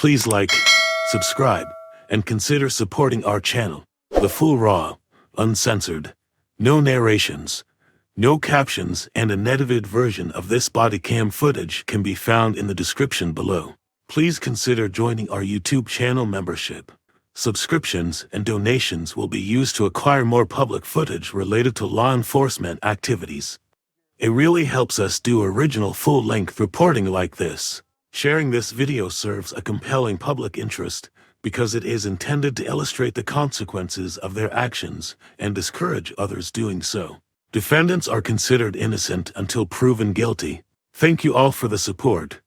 Please like, subscribe, and consider supporting our channel. The full raw, uncensored, no narrations, no captions, and an edited version of this body cam footage can be found in the description below. Please consider joining our YouTube channel membership. Subscriptions and donations will be used to acquire more public footage related to law enforcement activities. It really helps us do original full-length reporting like this. Sharing this video serves a compelling public interest because it is intended to illustrate the consequences of their actions and discourage others doing so. Defendants are considered innocent until proven guilty. Thank you all for the support.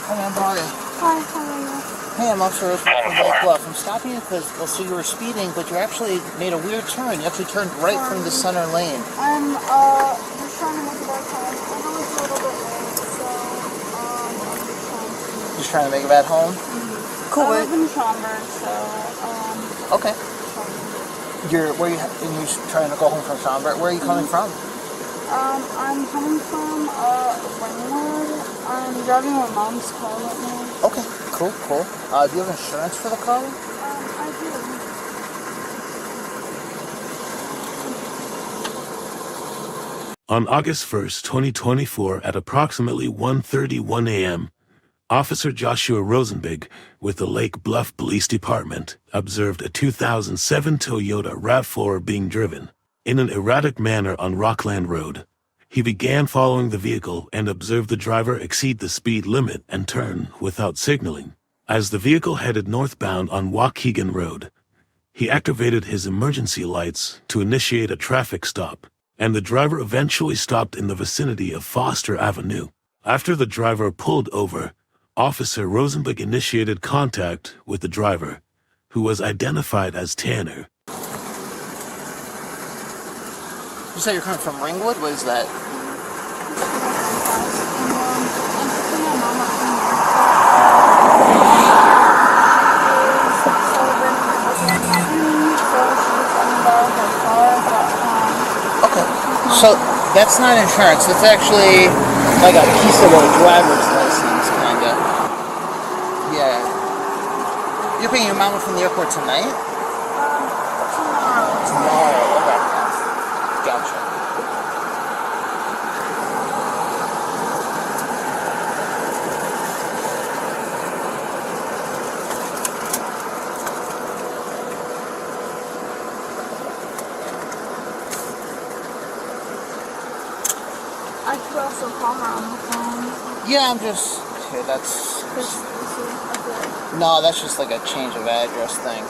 Hi, ma'am, how are you? Hi, how are you? Hey, I'm Officer Rosenberg from Lake Bluff. I'm stopping you because, well, so you were speeding, but you actually made a weird turn. You actually turned right from the center lane. I'm, just trying to make it back home. I know it's a little bit late, so, I'm Just trying to make it back home? Cool. I live in Schaumburg, so, Okay. You're trying to go home from Schaumburg? Where are you coming from? I'm coming from, Ringwood. I'm driving my mom's car right now. Okay, cool. Do you have insurance for the car? I do. On August 1st, 2024 at approximately 1:31 a.m., Officer Joshua Rosenberg with the Lake Bluff Police Department observed a 2007 Toyota Rav4 being driven in an erratic manner on Rockland Road. He began following the vehicle and observed the driver exceed the speed limit and turn without signaling. As the vehicle headed northbound on Waukegan Road, he activated his emergency lights to initiate a traffic stop, and the driver eventually stopped in the vicinity of Foster Avenue. After the driver pulled over, Officer Rosenberg initiated contact with the driver, who was identified as Tania. You say you're coming from Ringwood? What is that? Okay, so that's not insurance. It's actually like a piece of a driver's license, kind of. Yeah. You're picking your mama from the airport tonight? Tomorrow. Okay. Gotcha. I could also call her on the phone. Yeah, I'm just... Here, that's... No, that's just like a change of address thing.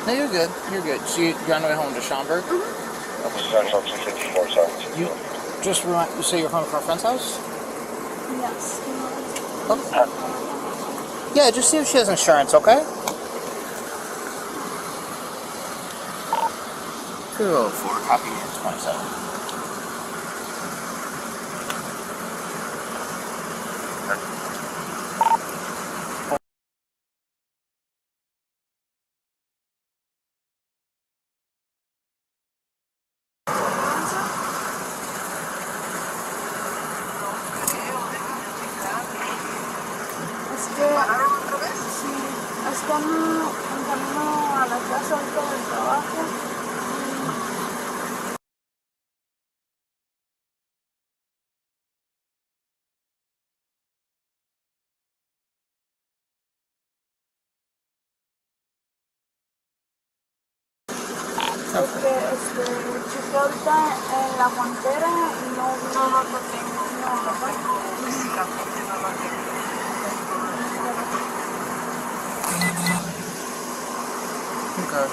No, you're good. You're good. So you're on the way home to Schaumburg? Mm-hmm. Okay. You say you're home from a friend's house? Yes. Okay. Yeah, just see if she has insurance, okay? 204, copy 27. Estamos en camino a la casa ahorita del trabajo. Chequé ahorita en la frontera y no lo tengo. Okay.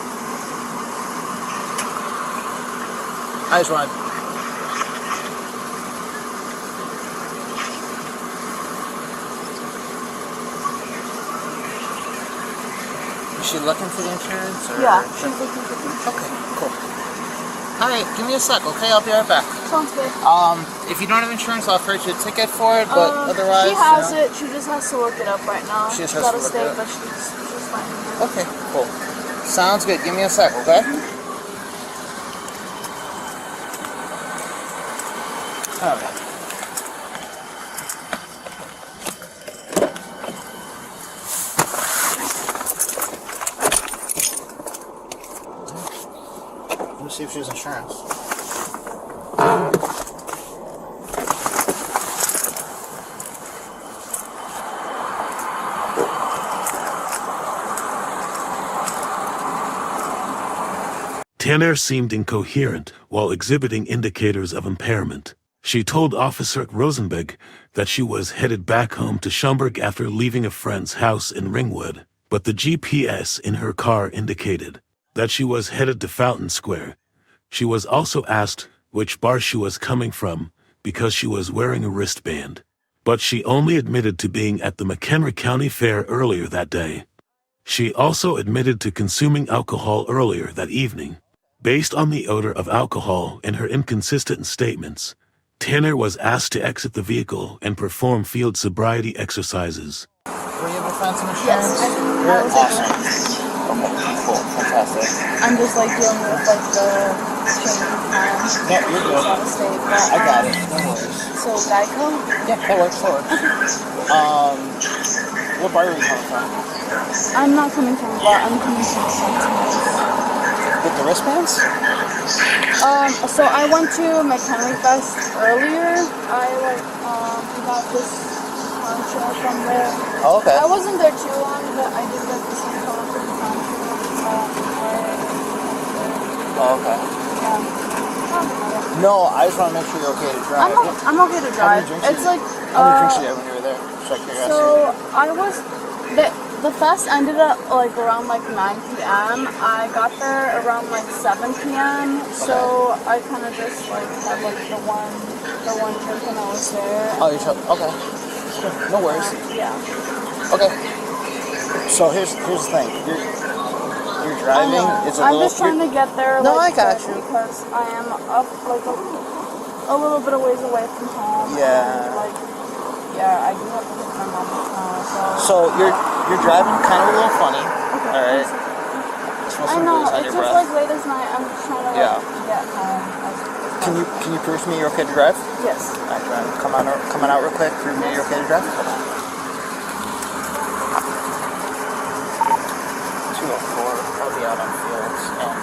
I just want... Is she looking for the insurance? Or... Yeah, she's looking for the insurance. Okay, cool. Alright, give me a sec, okay? I'll be right back. Sounds good. If you don't have insurance, I'll write you a ticket for it, but otherwise... She has it, she just has to look it up right now. She just She's has got to to look stay, it up. but she's fine. Okay, cool. Sounds good. Give me a sec, okay? Okay. Let's see if she has insurance. Tania seemed incoherent while exhibiting indicators of impairment. She told Officer Rosenberg that she was headed back home to Schaumburg after leaving a friend's house in Ringwood, but the GPS in her car indicated that she was headed to Fountain Square. She was also asked which bar she was coming from because she was wearing a wristband, but she only admitted to being at the McHenry County Fair earlier that day. She also admitted to consuming alcohol earlier that evening. Based on the odor of alcohol and her inconsistent statements, Tania was asked to exit the vehicle and perform field sobriety exercises. Were you able to find some insurance? Yes, I You're was awesome. able Okay, cool, fantastic. I'm just like dealing with like the change of time. Yeah, you're good. Out of state, but, I got it, no worries. So Geico? Yeah, that works, that works. What bar are you coming from? I'm not coming from a bar, I'm coming from Sentinels. With the wristbands? So I went to McHenry Fest earlier. I got this poncho from there. Oh, okay. I wasn't there too long, but I did get this poncho from the poncho. Oh, okay. Yeah. No, I just want to make sure you're okay to drive. I'm okay to drive. It's like How many drinks did you have when you were there? Just out of curiosity. so I was the fest ended at like around like 9 p.m. I got there around like 7 p.m. So I kind of just like had like the one drink when I was there. Oh, okay. No worries. Yeah. Okay. So here's the thing. You're driving. It's a I'm little. just trying to get there. No, like, I got quick you. Because I am up like a little bit of ways away from home. Yeah. And, I do have to hit my mom's car. So you're driving kind of a little funny. Okay. All right. I know. It's just like late as night. I'm just trying to get home. Can you prove to me you're okay to drive? Yes. All right, come on out real quick. Prove me you're okay to drive. 204. I'll be out on fields, and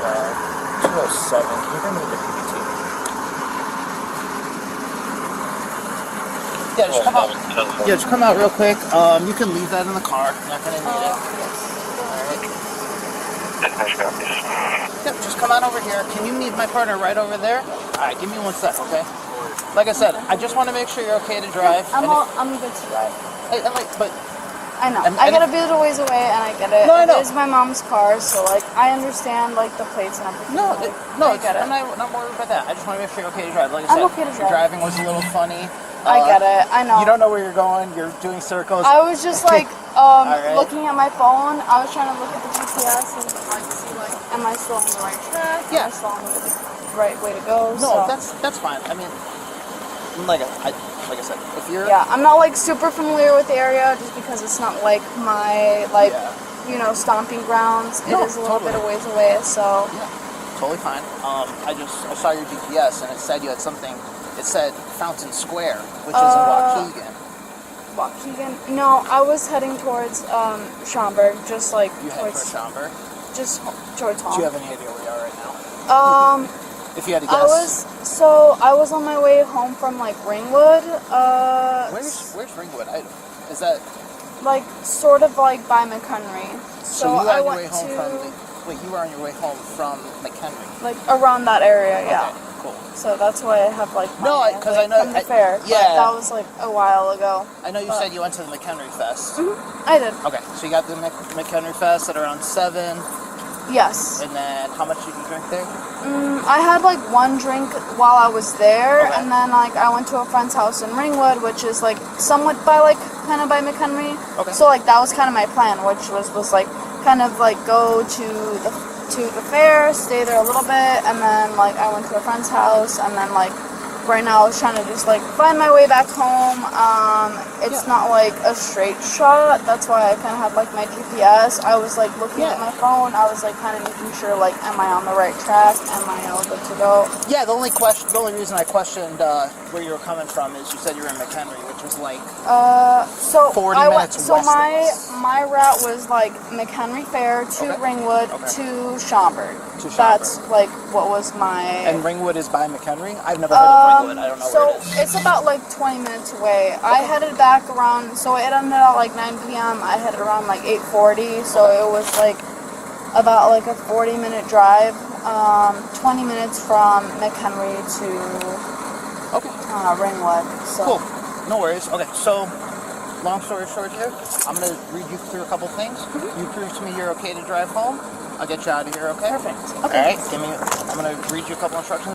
207. Can you bring me the PPT? Yeah, just come out. Yeah, just come out real quick. You can leave that in the car. I'm not gonna need it. Alright. Yep, just come on over here. Can you meet my partner right over there? Alright, give me 1 sec, okay? Like I said, I just want to make sure you're okay to drive. I'm good to drive. But I know. I got a bit of ways away, and I get it. No, I know. It is my mom's car, so like I understand like the plates and everything. I get it. I'm not worried about that. I just want to make sure you're okay to drive. Like I said, I'm okay to drive. Your driving was a little funny. I get it. I know. You don't know where you're going. You're doing circles. I was just like Alright. looking at my phone. I was trying to look at the GPS and like see like, am I still on the right track? Yeah. Am I still on the right way to go? No, so. that's fine. I mean, like I said, if you're I'm not like super familiar with the area just because it's not like my stomping grounds. It is a little bit of ways away, so totally fine. I saw your GPS and it said you had something. It said Fountain Square, which is in Waukegan. Waukegan? No, I was heading towards Schaumburg, just like You head towards Schaumburg? Just towards home. Do you have any idea where we are right now? If you had to guess. I was on my way home from like Ringwood. Where's Ringwood? Is that like sort of like by McHenry. So you were on your way home you were on your way home from McHenry. Like around that area, yeah. Okay, cool. So that's why I have like because I know from the fair. Yeah, but that was like a while ago. I know you said you went to the McHenry Fest. Mm-hmm, I did. Okay, so you got the McHenry Fest at around 7. Yes. And then how much did you drink there? I had like one drink while I was there, Okay. and then like I went to a friend's house in Ringwood, which is like somewhat by like kind of by McHenry. Okay. So like that was kind of my plan, which was like kind of like go to the fair, stay there a little bit, and then like I went to a friend's house, and then like right now I was trying to just like find my way back home. It's not like a straight shot. That's why I kind of had like my GPS. I was like looking at my phone. I was like kind of making sure like, am I on the right track? Am I all good to go? Yeah, the only reason I questioned where you were coming from is you said you were in McHenry, which was like 40 minutes west of us. My route was like McHenry Fair to Ringwood to Schaumburg. That's like what was my. And Ringwood is by McHenry? I've never heard of Ringwood. I don't know where it is. It's about like 20 minutes away. I headed back around, so it ended at like 9 p.m. I headed around like 8:40, so it was like about like a 40-minute drive, 20 minutes from McHenry to Ringwood. So. Cool. No worries. Okay, so long story short here, I'm going to read you through a couple things. You prove to me you're okay to drive home. I'll get you out of here, okay? Perfect. All Okay. right, I'm going to read you a couple instructions.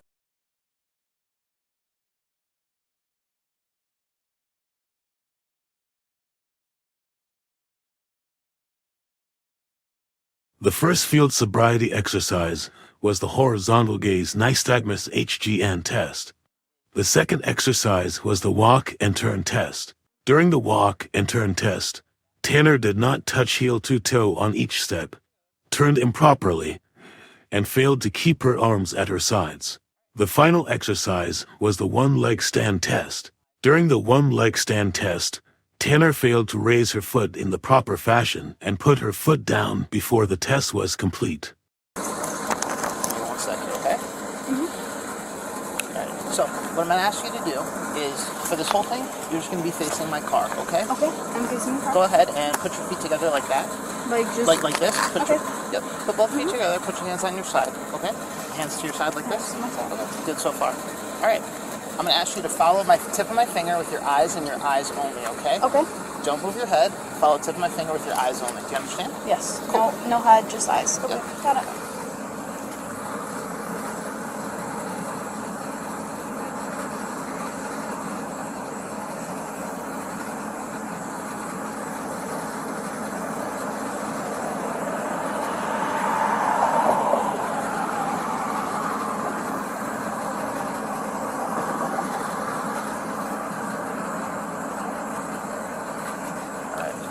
The first field sobriety exercise was the horizontal gaze nystagmus HGN test. The second exercise was the walk and turn test. During the walk and turn test, Tanner did not touch heel to toe on each step, turned improperly, and failed to keep her arms at her sides. The final exercise was the one-leg stand test. During the one-leg stand test, Tanner failed to raise her foot in the proper fashion and put her foot down before the test was complete. Give me 1 second, okay? Alright, so what I'm going to ask you to do is, for this whole thing, you're just going to be facing my car, okay? Okay, I'm facing the car. Go ahead and put your feet together like that. Like just... Like this. Put both feet together, put your hands on your side, okay? Hands to your side like this. Okay, good so far. Alright. I'm going to ask you to follow my tip of my finger with your eyes and your eyes only, okay? Okay. Don't move your head. Follow the tip of my finger with your eyes only. Do you understand? Yes. Cool. No head, just eyes. Okay. Yep. Got it.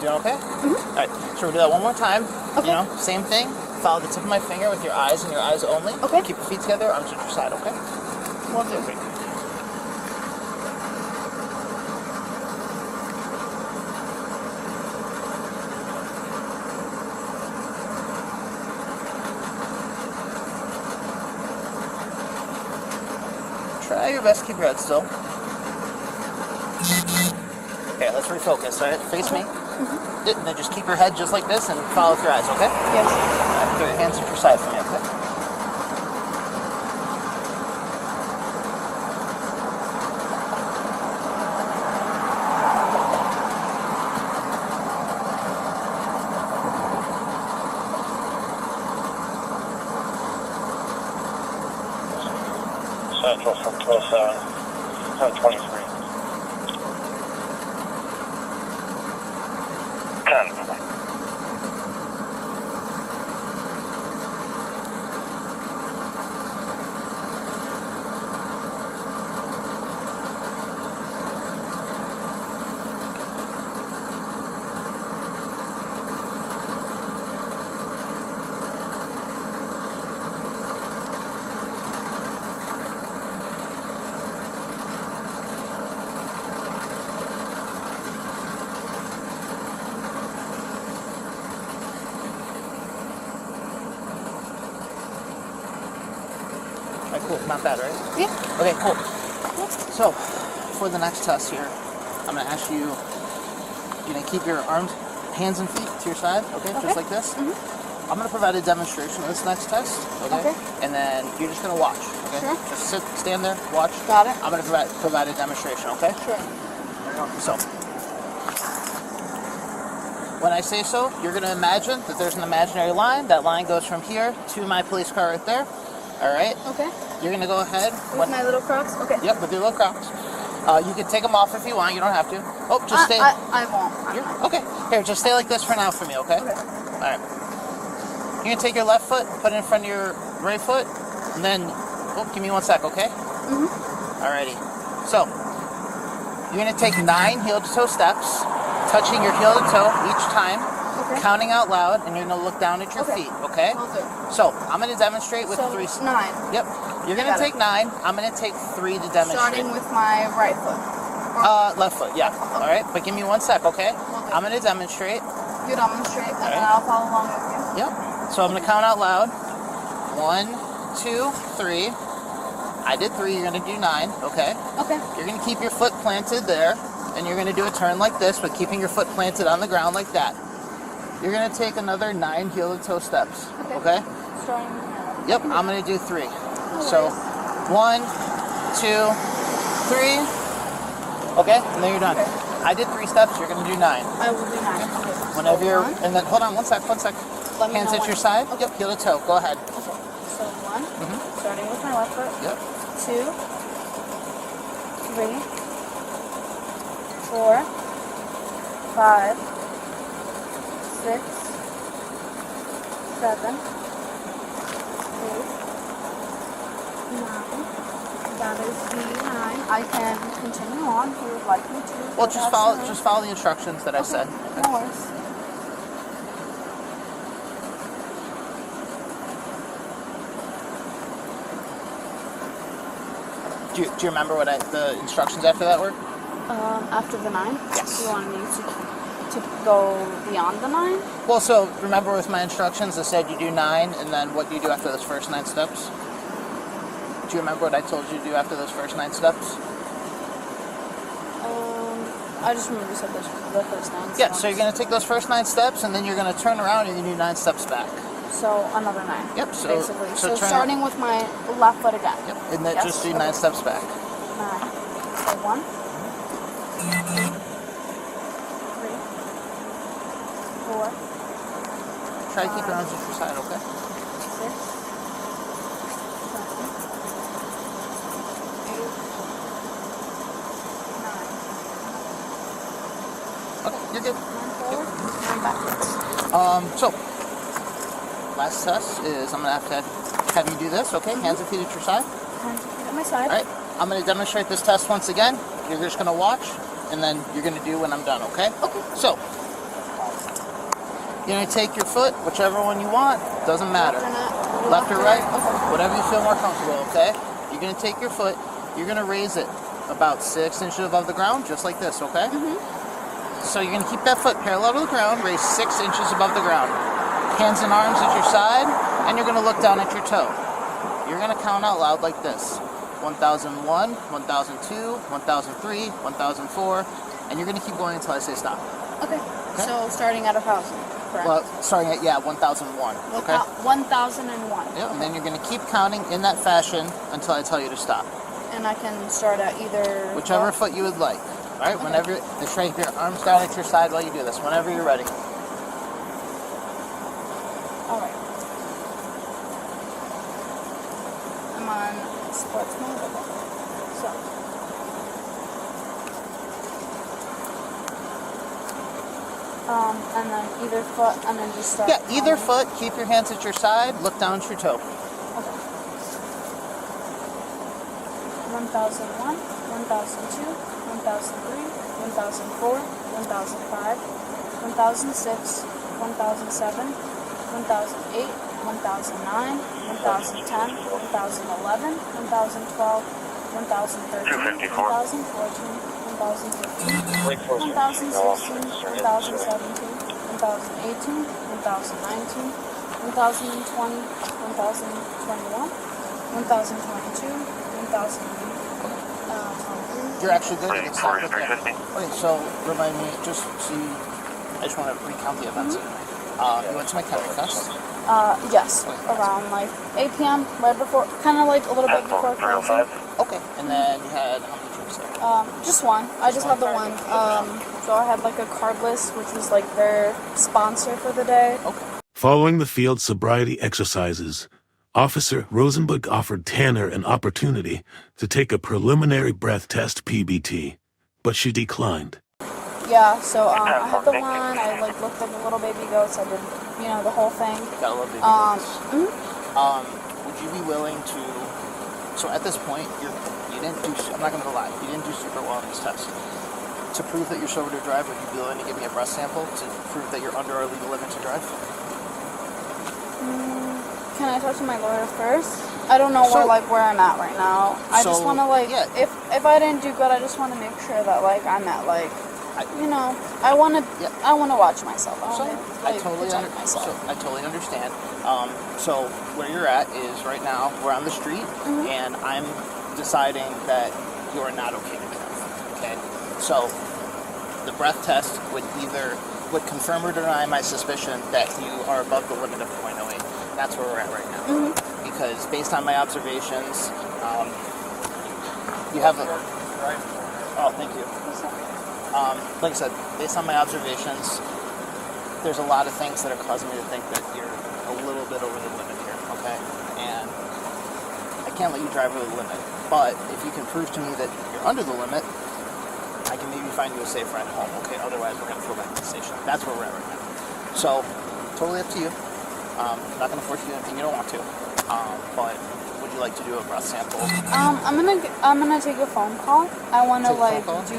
Doing okay? Alright, so we'll do that one more time. Okay. You know, same thing. Follow the tip of my finger with your eyes and your eyes only. Okay. Keep your feet together, arms at your side, okay? Will do. Okay. Try your best to keep your head still. Okay, let's refocus, alright? Face me. And then just keep your head just like this and follow with your eyes, okay? Yes. Alright, put your hands at your side for me, okay? Central from 12-7, 23. 10. Cool, not bad, right? Yeah. Okay, cool. So, for the next test here, I'm going to ask you, you're going to keep your arms, hands and feet to your side, okay? Just like this. I'm going to provide a demonstration of this next test, okay? And then you're just going to watch, okay? Sure. Just sit, stand there, watch. Got it. I'm going to provide a demonstration, okay? Sure. So, when I say so, you're going to imagine that there's an imaginary line. That line goes from here to my police car right there. All right? Okay. You're going to go ahead. With my little Crocs? Okay. Yep, with your little Crocs. You can take them off if you want. You don't have to. Oh, just stay. I won't. Okay. Here, just stay like this for now for me, okay? Okay. All right. You're going to take your left foot, put it in front of your right foot, and then, oh, give me 1 sec, okay? Alrighty. So, you're going to take 9 heel-to-toe steps, touching your heel to toe each time, counting out loud, and you're going to look down at your feet, okay? So, I'm going to demonstrate with 3 steps. 9. Yep. You're going to take 9. I'm going to take 3 to demonstrate. Starting with my right foot. Left foot, yeah. Alright, but give me 1 sec, okay? I'm going to demonstrate. You demonstrate, and then I'll follow along with you. Yep. So, I'm going to count out loud. 1, 2, 3. I did 3, you're going to do 9, okay? Okay. You're going to keep your foot planted there, and you're going to do a turn like this, but keeping your foot planted on the ground like that. You're going to take another 9 heel-to-toe steps, okay? Starting with now. Yep, I'm going to do 3. So, 1, 2, 3. Okay, and then you're done. Okay. I did 3 steps, you're going to do 9. I will do 9. Okay. Whenever you're, One. and then, hold on, 1 sec. Let me Hands know at your when. side. Okay. Yep, heel to toe, go ahead. Okay. So 1, starting with my left foot. Yep. 2, 3, 4, 5, 6, 7, 8, 9. That is the 9. I can continue on if you would like me to. Well, just follow the instructions that I said. No worries. Do you remember what the instructions after that were? After the 9? Yes. You want me to go beyond the 9? Well, so remember with my instructions, I said you do 9, and then what do you do after those first 9 steps? Do you remember what I told you to do after those first 9 steps? I just remember you said the first 9 steps. Yeah, so you're going to take those first 9 steps, and then you're going to turn around and you're going to do 9 steps back. So another 9. Yep, so... basically. So turn starting with my left foot again. Yep, and then just do 9 steps back. 9. So 1, 2, 3, 4, Try to keep your arms at your side, okay? 6, 7, 8, 9. Okay, you're good. 9 forward, 9 backwards. So, last test is I'm going to have you do this, okay? Hands and feet at your side. Hands and feet at my side. Alright, I'm going to demonstrate this test once again. You're just going to watch, and then you're going to do when I'm done, okay? Okay. So, you're going to take your foot, whichever one you want, doesn't matter. Left or right, Okay. whatever you feel more comfortable, okay? You're going to take your foot, you're going to raise it about 6 inches above the ground, just like this, okay? So you're going to keep that foot parallel to the ground, raise 6 inches above the ground. Hands and arms at your side, and you're going to look down at your toe. You're going to count out loud like this. 1001, 1002, 1003, 1004, and you're going to keep going until I say stop. Okay. So starting at 1,000, correct? Well, starting at, 1001, okay? 1,001. Yeah, and then you're going to keep counting in that fashion until I tell you to stop. And I can start at either... Whichever foot you would like. All right, whenever, just try to keep your arms down at your side while you do this, whenever you're ready. All right. I'm on sports mode. Okay. So. And then either foot, and then just start. Yeah, either foot. Keep your hands at your side. Look down at your toe. Okay. 1001, 1002, 1003, 1004, 1005, 1006, 1007, 1008, 1009, 1010, 1011, 1012, 1013, 1014, 1015, 1016, 1017, 2018, 2019, 2020, 2021, 2022, 2023. You're actually good at stop with that. Okay, so remind me, just see, I just want to recount the events. You went to McHenry Fest? Yes, around like 8 p.m. right before, kind of like a little bit before closing. Okay, and then you had how many trips there? Just one. I just had the one. So I had like a cardless, which was like their sponsor for the day. Okay. Following the field sobriety exercises, Officer Rosenberg offered Tania an opportunity to take a preliminary breath test PBT, but she declined. Yeah, so I had the one. I like looked at the little baby goats. I did, the whole thing. Got a little bit. Mhm. Would you be willing to So at this point, you didn't do. I'm not going to lie. You didn't do super well on this test. To prove that you're sober to drive, would you be willing to give me a breath sample to prove that you're under our legal limit to drive? Can I talk to my lawyer first? I don't know where I'm at right now. I just want to if I didn't do good, I just want to make sure that I'm at I want to watch myself. I totally understand. So where you're at is right now we're on the street, and I'm deciding that you are not okay to drive. Okay, so the breath test would confirm or deny my suspicion that you are above the limit of 0.08. That's where we're at right now. Because based on my observations, you have a. Oh, thank you. Like I said, based on my observations, there's a lot of things that are causing me to think that you're a little bit over the limit here, okay? And I can't let you drive over the limit. But if you can prove to me that you're under the limit, I can maybe find you a safe ride home, okay? Otherwise, we're going to go back to the station. That's where we're at right now. So, totally up to you. I'm not going to force you to do anything you don't want to. But would you like to do a breath sample? I'm gonna take a phone call. I want to do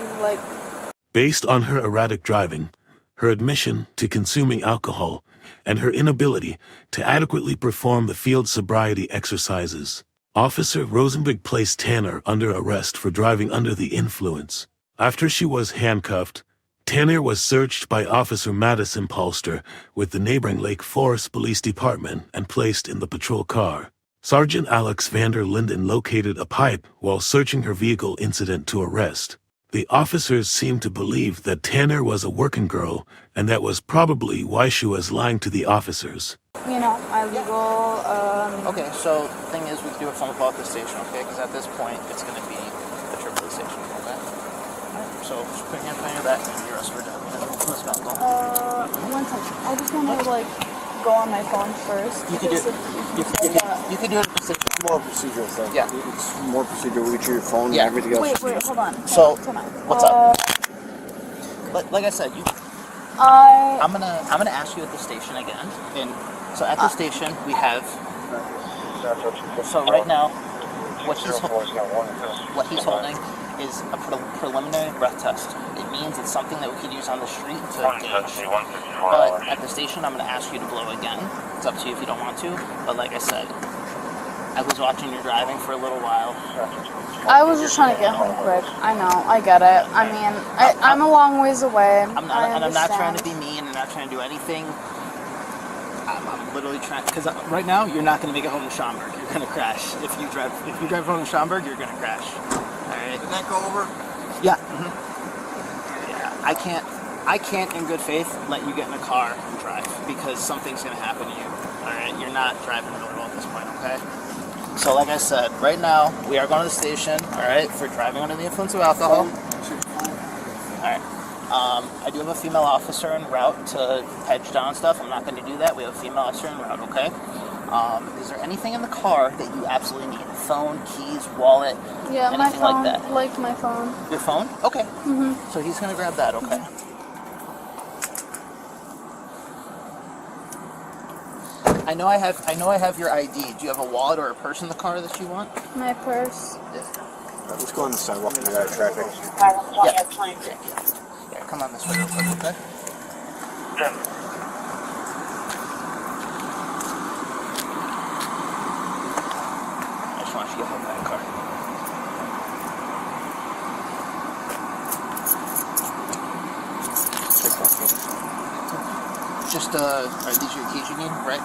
Based on her erratic driving, her admission to consuming alcohol, and her inability to adequately perform the field sobriety exercises, Officer Rosenberg placed Tania under arrest for driving under the influence. After she was handcuffed, Tania was searched by Officer Madison Polster with the neighboring Lake Forest Police Department and placed in the patrol car. Sergeant Alex Vander Linden located a pipe while searching her vehicle incident to arrest. The officers seemed to believe that Tania was a working girl, and that was probably why she was lying to the officers. My legal. Okay, so the thing is, we can do a phone call at the station, okay? Because at this point, it's going to be a trip to the station, okay? Alright, so just put your hand on your back and you're arrested for driving. Let's go. One second. I just want to go on my phone first. You can do it. You can do it at the station. More procedural thing. Yeah. It's more procedural. We get your phone and everything else. Wait, hold on. So, Come on. what's up? Like I said, I'm gonna ask you at the station again. And so at the station we have. So right now, what he's holding is a preliminary breath test. It means it's something that we could use on the street to gauge. But at the station, I'm going to ask you to blow again. It's up to you if you don't want to. But like I said, I was watching you driving for a little while. I was just trying to get home quick. I know, I get it. I mean, I'm a long ways away. I'm not trying to be mean. I'm not trying to do anything. I'm literally trying, because right now you're not going to make it home to Schaumburg. You're going to crash. If you drive home to Schaumburg, you're going to crash. All right. Did that go over? Yeah. Yeah. I can't in good faith let you get in a car and drive because something's going to happen to you. All right. You're not driving normal at this point. Okay. So like I said, right now we are going to the station. All right, for driving under the influence of alcohol. All right. I do have a female officer en route to hedge down stuff. I'm not going to do that. We have a female officer en route, okay? Is there anything in the car that you absolutely need? Phone, keys, wallet, yeah, anything my phone, like that? Like my phone. Your phone? Okay. So he's going to grab that, okay? I know I have your ID. Do you have a wallet or a purse in the car that you want? My purse. Let's go on the sidewalk and get out of traffic. Yeah, come on this way real quick, okay? I just want you to get home in that car. Just, are these your keys you need, right?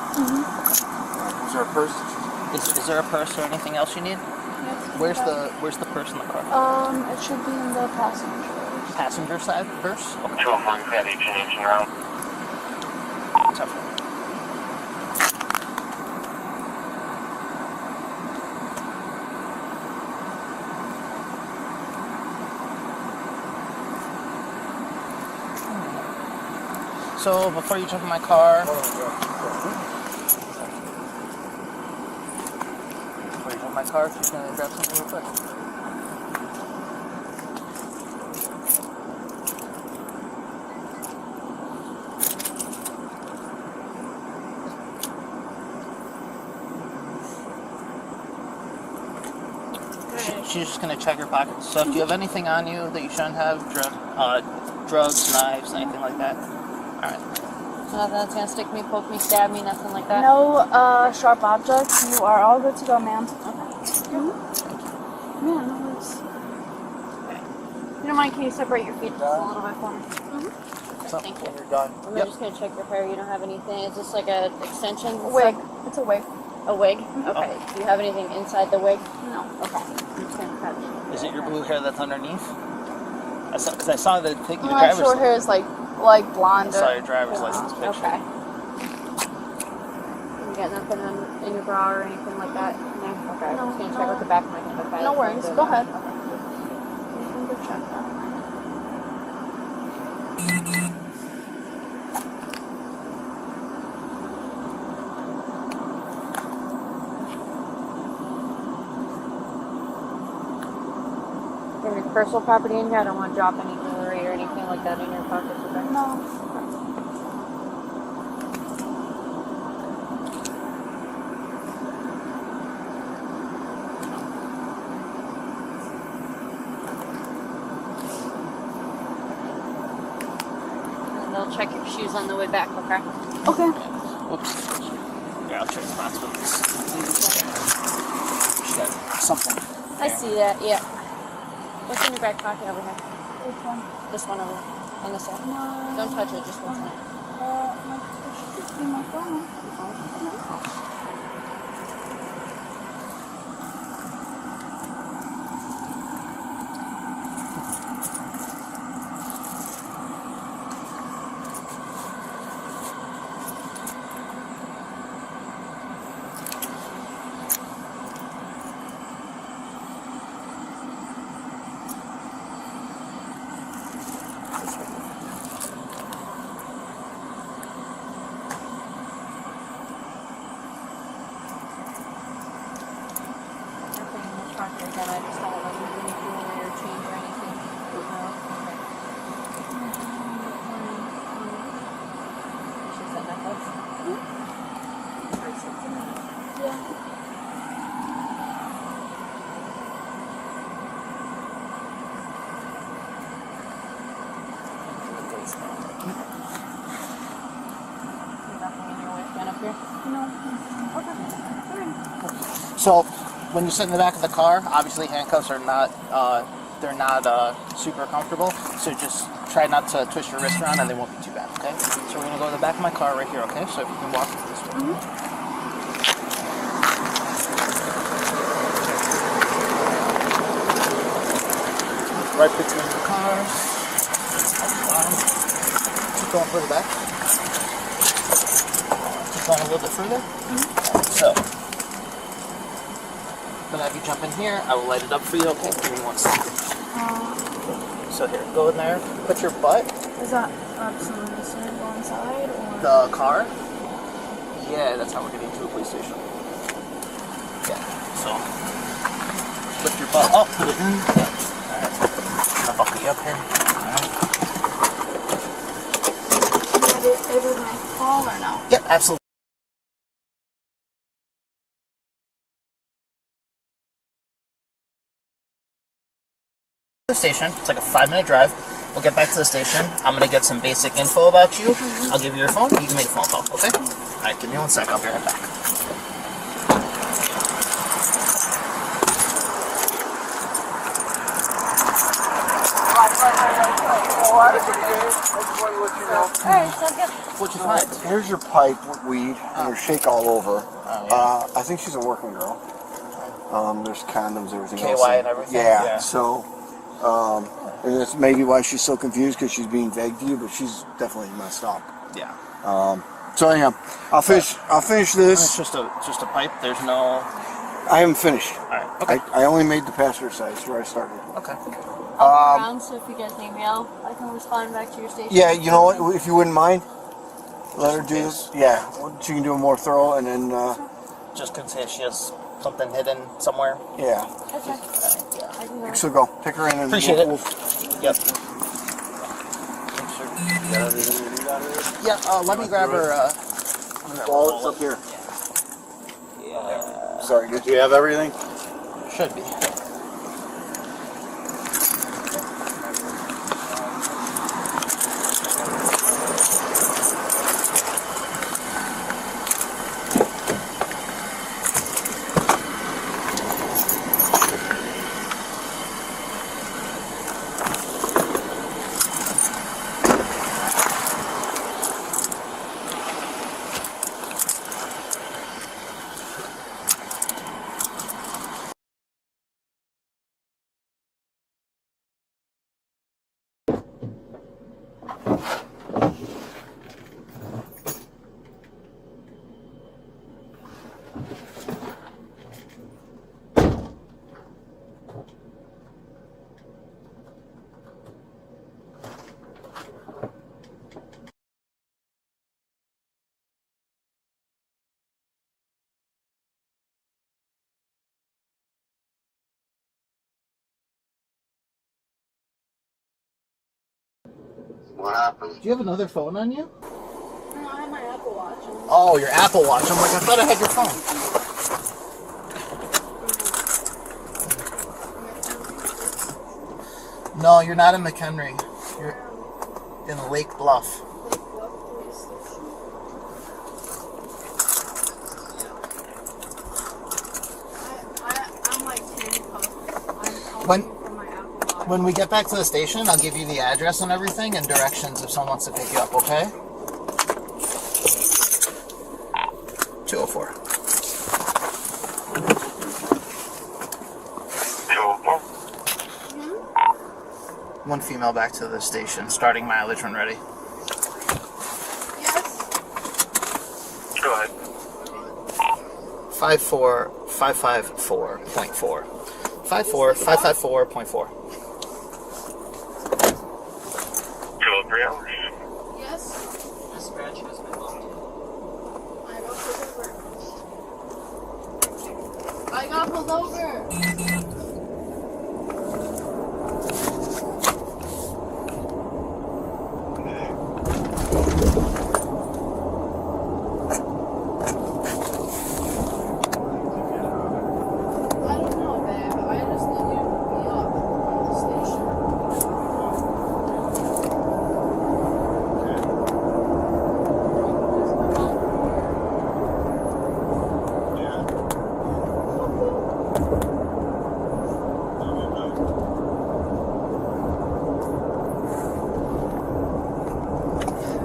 Is there a purse? Is there a purse or anything else you need? Yes. Where's the purse in the car? It should be in the Passenger side purse? Okay. 205 at 18 round. Tough. So before you jump in my car, just gonna grab something real quick. she's just gonna check your pockets and stuff. Do you have anything on you that you shouldn't have? Drugs, knives, anything like that? Alright. Nothing that's gonna stick me, poke me, stab me, nothing like that? No sharp objects. You are all good to go, ma'am. Okay. Mm-hmm. Yeah, no worries. You don't mind, can you separate your feet just a little bit for me? So, Thank you. when you're done. I'm just gonna check your hair. You don't have anything. Is this like a extension? A wig. It's a wig. A wig? Okay. Do you have anything inside the wig? No. Okay. I'm just gonna cut it. Is it your blue hair that's underneath? Because I saw the pic. My short hair is like blonde. I saw your driver's license picture. Okay. You got nothing in your bra or anything like that? No? Okay. I'm just gonna check with the back of my hand. Okay. No worries. Go ahead. Okay. You can go check that. Any personal property in here? I don't want to drop any jewelry or anything like that in your pockets, okay? No. And they'll check your shoes on the way back, okay? Okay. Oops. Yeah, I'll check the box with this. She got something. I see that, yeah. What's in your back pocket over here? Which one? This one over here. On this side. No. Don't touch it, just one side. It should just be my phone. Nothing in the pocket again. I just don't want to lose any jewelry or change or anything. No? Okay. She said necklace? Bracelets in there. Yeah. Nothing in your waistband up here? No. Okay. Alright. So, when you sit in the back of the car, obviously handcuffs are not, they're not super comfortable. So just try not to twist your wrist around and they won't be too bad, okay? So we're gonna go to the back of my car right here, okay? So if you can walk this way. Right between the cars. Keep going further back. Keep going a little bit further. So, I'm gonna have you jump in here. I will light it up for you, okay? Give me 1 second. So here, go in there. Put your butt. Is that absolutely necessary to go inside or? The car. Yeah, that's how we're getting to the police station. Yeah. So, lift your butt up. Put it in. Alright. I'll buckle you up here. Alright. Able to make a call or no? Yep, absolutely. The station. It's like a 5-minute drive. We'll get back to the station. I'm gonna get some basic info about you. I'll give you your phone. You can make a phone call, okay? All right, give me 1 sec. I'll be right back. Alright, so good. What'd you find? Here's your pipe with weed and your shake all over. Oh, I think she's a working girl. There's condoms, everything KY else. and everything? Yeah. Yeah. So, and that's maybe why she's so confused because she's being vague to you, but she's definitely messed up. Yeah. So anyhow, I'll finish It's this. just a pipe. There's no. I haven't finished. All right. Okay. I only made the passenger side. That's where I started. Okay. I'll be around, so if you get an email, I can respond back to your station. Yeah, you know what? If you wouldn't mind, let her do this. Yeah, she can do a more thorough, and then Just can say if she has something hidden somewhere. yeah. Okay. I can go. So go, take her in, and Appreciate it. Yep. Yeah. Let me grab her. Wallet's up here. Yeah. Sorry, do you have everything? Should be. What happened? Do you have another phone on you? No, I have my Apple Watch. Oh, your Apple Watch. I'm like, I thought I had your phone. No, you're not in McHenry. You're in Lake Bluff. Lake Bluff Police Station. I'm like handcuffed. When- For my Apple Watch. When we get back to the station, I'll give you the address and everything and directions if someone wants to pick you up, okay? 204. 204. One female back to the station, starting mileage when ready. Yes. Go ahead. 54554.4. 54554.4. 203 hours. Yes. Dispatch has been locked. I got pulled over. I don't know, babe. I just need you to pick me up from the station.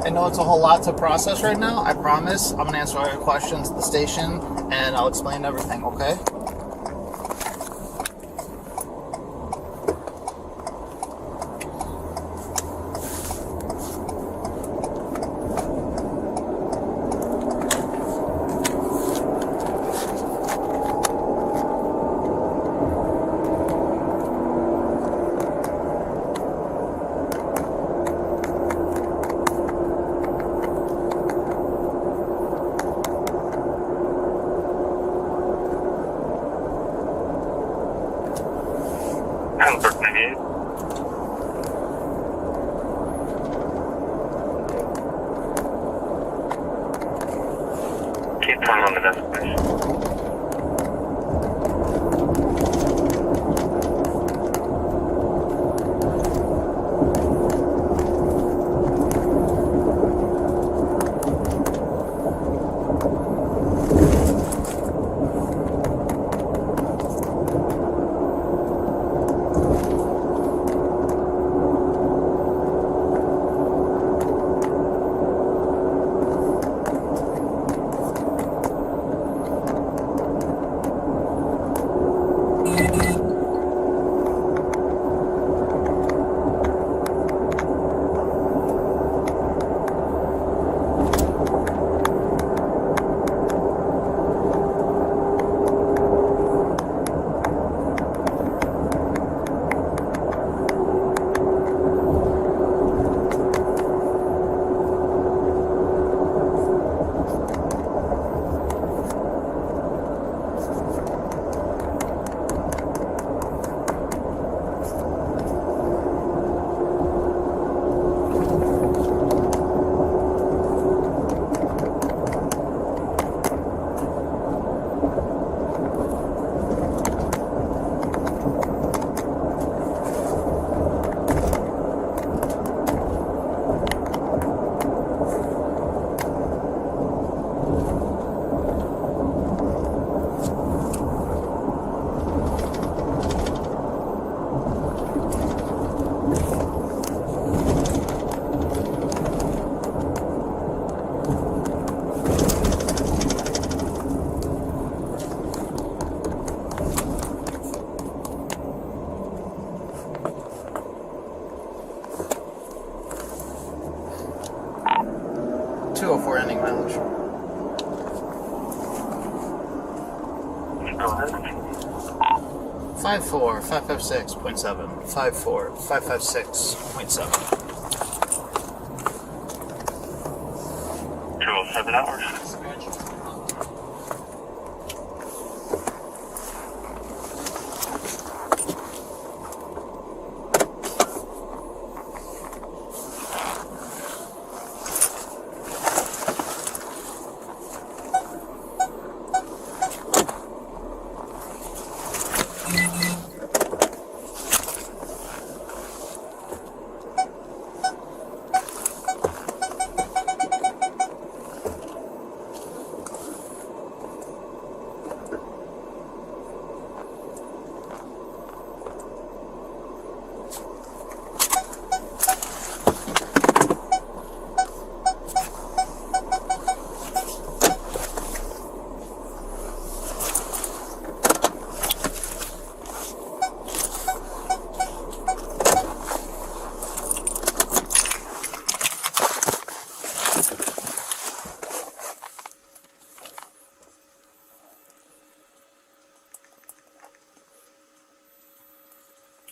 I know it's a whole lot to process right now. I promise I'm going to answer all your questions at the station and I'll explain everything, okay? Schaumburg 98. Keep time on the destination. Ending mileage. Go ahead. 54556.7. 54556.7. 207 hours.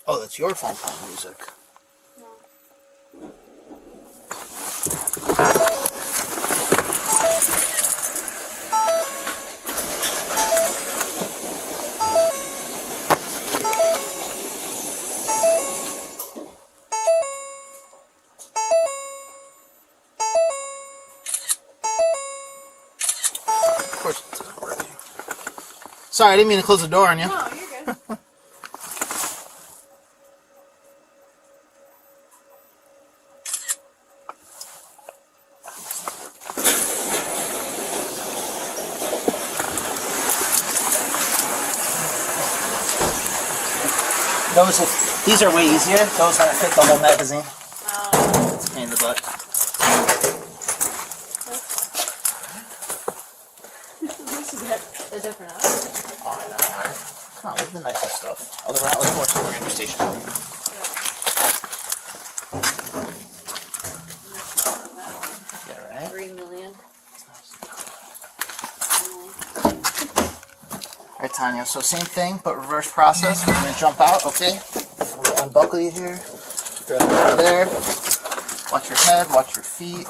Oh, that's your phone playing music. Of course it's not working. Sorry, I didn't mean to close the door on you. No, you're good. These are way easier. Those don't fit the whole magazine. It's a pain in the butt. This is a different outfit. Oh, I know. Come on, look at the nicer stuff. Although we're not looking for a radio station. Yeah, right? 3 million. Alright, Tanya, so same thing, but reverse process. We're going to jump out, okay? We'll unbuckle you here. Grab it over there. Watch your head, watch your feet.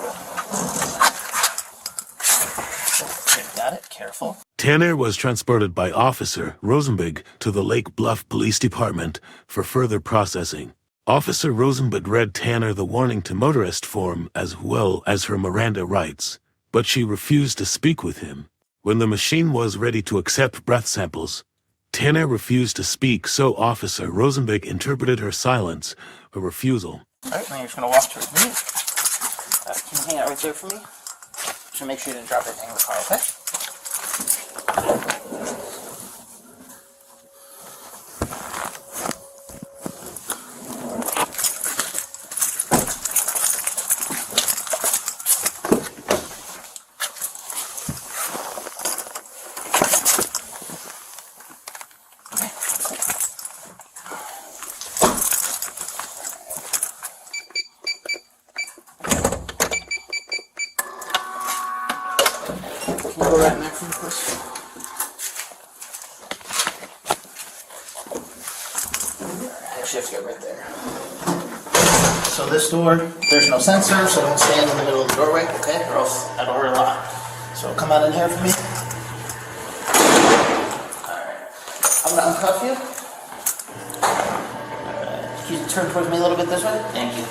Okay, got it. Careful. Tanner was transported by Officer Rosenberg to the Lake Bluff Police Department for further processing. Officer Rosenberg read Tanner the warning to motorist form as well as her Miranda rights, but she refused to speak with him. When the machine was ready to accept breath samples, Tania refused to speak, so Officer Rosenberg interpreted her silence a refusal. Alright, now you're just going to walk towards me. Can you hang out right there for me? Just make sure you didn't drop anything in the car, okay? Can you go right in there for me, please? Actually, have to get right there. So this door, there's no sensor, so don't stand in the middle of the doorway, okay? Or else that'll hurt a lot. So come out in here for me. Alright. I'm gonna uncuff you. Alright. Can you turn towards me a little bit this way? Thank you.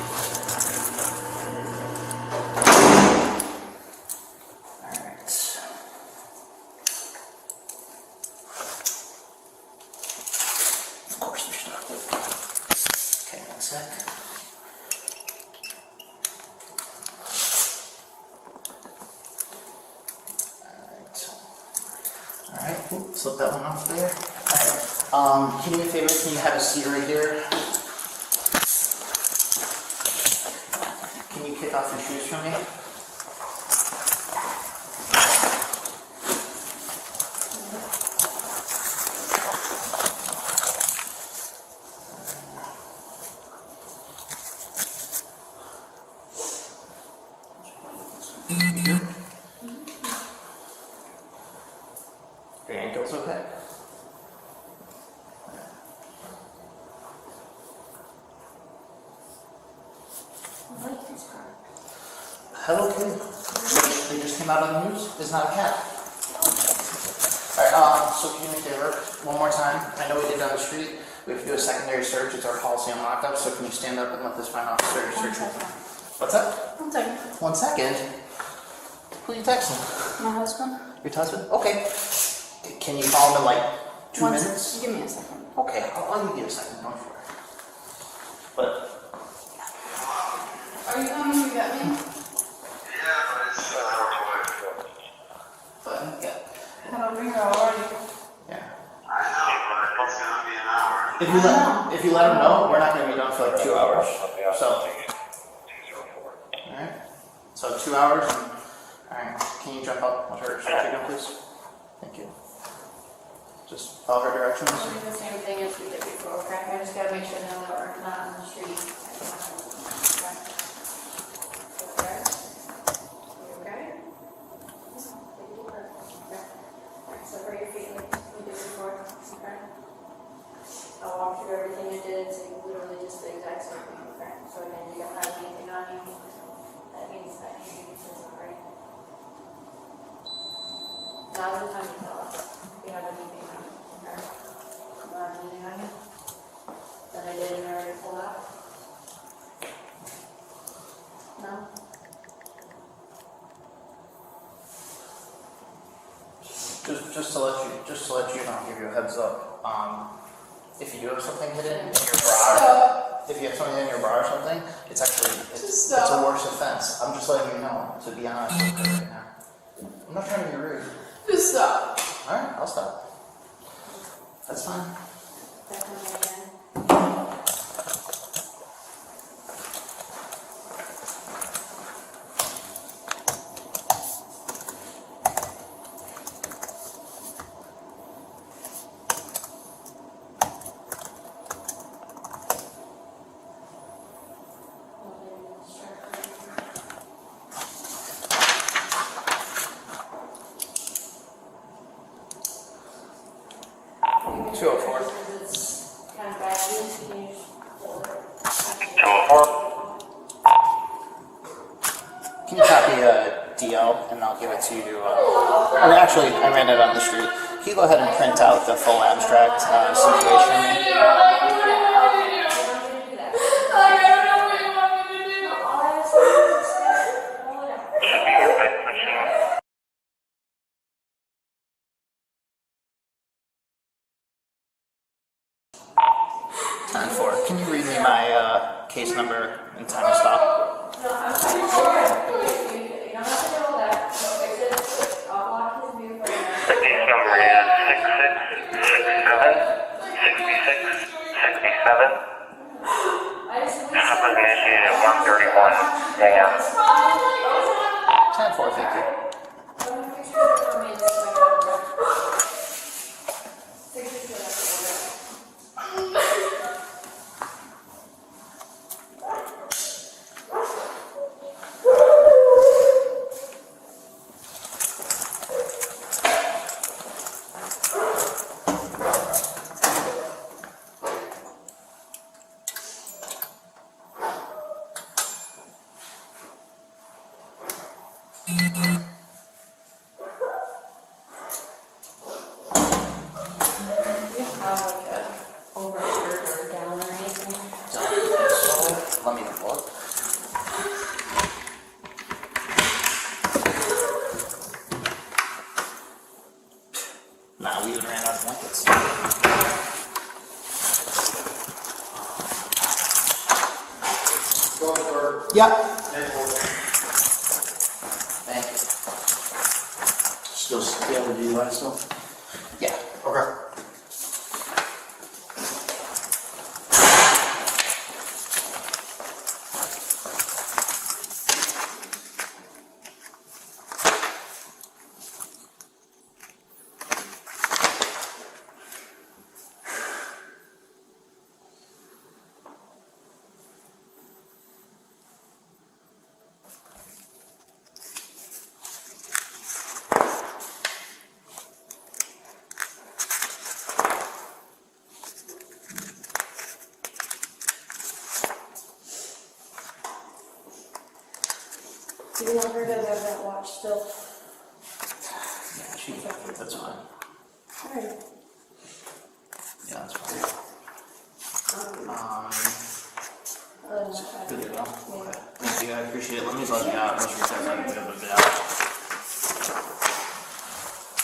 Alright, slip that one off there. Alright, can you do me a favor? Can you have a seat right here? Can you kick off your shoes for me? Your ankle's okay? Hello, kid. They just came out on the news. It's not a cat. Alright, so can you do me a favor? One more time. I know we did down the street. We have to do a secondary search. It's our policy on lockup. So can you stand up and let this fine officer search you? What's that? 1 second. 1 second? Who are you texting? My husband. Your husband? Okay. Can you call him in like 2 1 minutes? second. Give me a second. Okay, I'll give you a second. Don't worry. But Are you coming to get me? Yeah, but it's an hour away. But yeah. Head over here already. Yeah. I know, but it's gonna be an hour. If you let him know, we're not gonna be done for like 2 hours. So. Alright. So 2 hours. Alright. Can you jump up with her search again, please? Thank you. Just follow her directions. We'll do the same thing as we did before, okay? I just gotta make sure that we're not on the street. Okay? You okay? Okay. Alright, separate your feet like we did before, okay? I'll walk through everything. everything I did, it's like literally just the exact same fingerprint. So again, you don't have anything on you. That means that you can separate. Now's the time to tell us if you have anything on you. Okay? You don't have anything on you? Then I didn't already pull out. No? Just to let you know, give you a heads up. If you do have something hidden in your bra, if you have something in your bra or something, it's actually it's a worse offense. I'm just letting you know. To be honest with you right now, I'm not trying to be rude. Just stop. All right, I'll stop. That's fine. That comes again. 204. It's kind of bad news. Can you just hold it? 204. Can you copy DL and I'll give it to you? Or actually, I ran it on the street. Can you go ahead and print out the full abstract situation? Time for. Can you read me my case number and time to stop? No, I'm pretty sure. You don't have to do all that. I'll block his view for now. The case number is 6667 6667. Stop was initiated at 1:31 a.m. Time for, thank you. Let me look. Nah, we even ran out of blankets. Yep. Thank you. Still able to do that still? Yeah. Okay. Do you want her to have that watch still? Yeah, she, that's fine. Alright. Yeah, that's fine. Good to go. Okay. Thank you, I appreciate it. Let me bug you out. Let's reach out a bit of a bit out.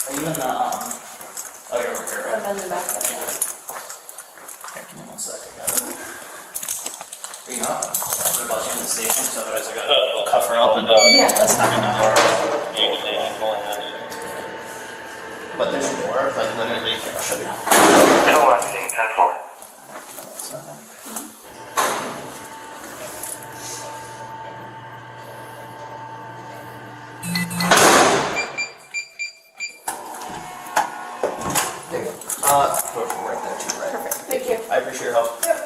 Are you in the, oh, you're over here, right? I'm in the back of it. Okay, give me 1 second, got it. Are you not? I'm about you in the station, so otherwise I gotta cuff her up and, Yeah. that's not enough. But there's more, like literally, I'll show you. No, I'm seeing 10-4. There you go. Right there too, right? Perfect. Thank you. I appreciate your help. Yep.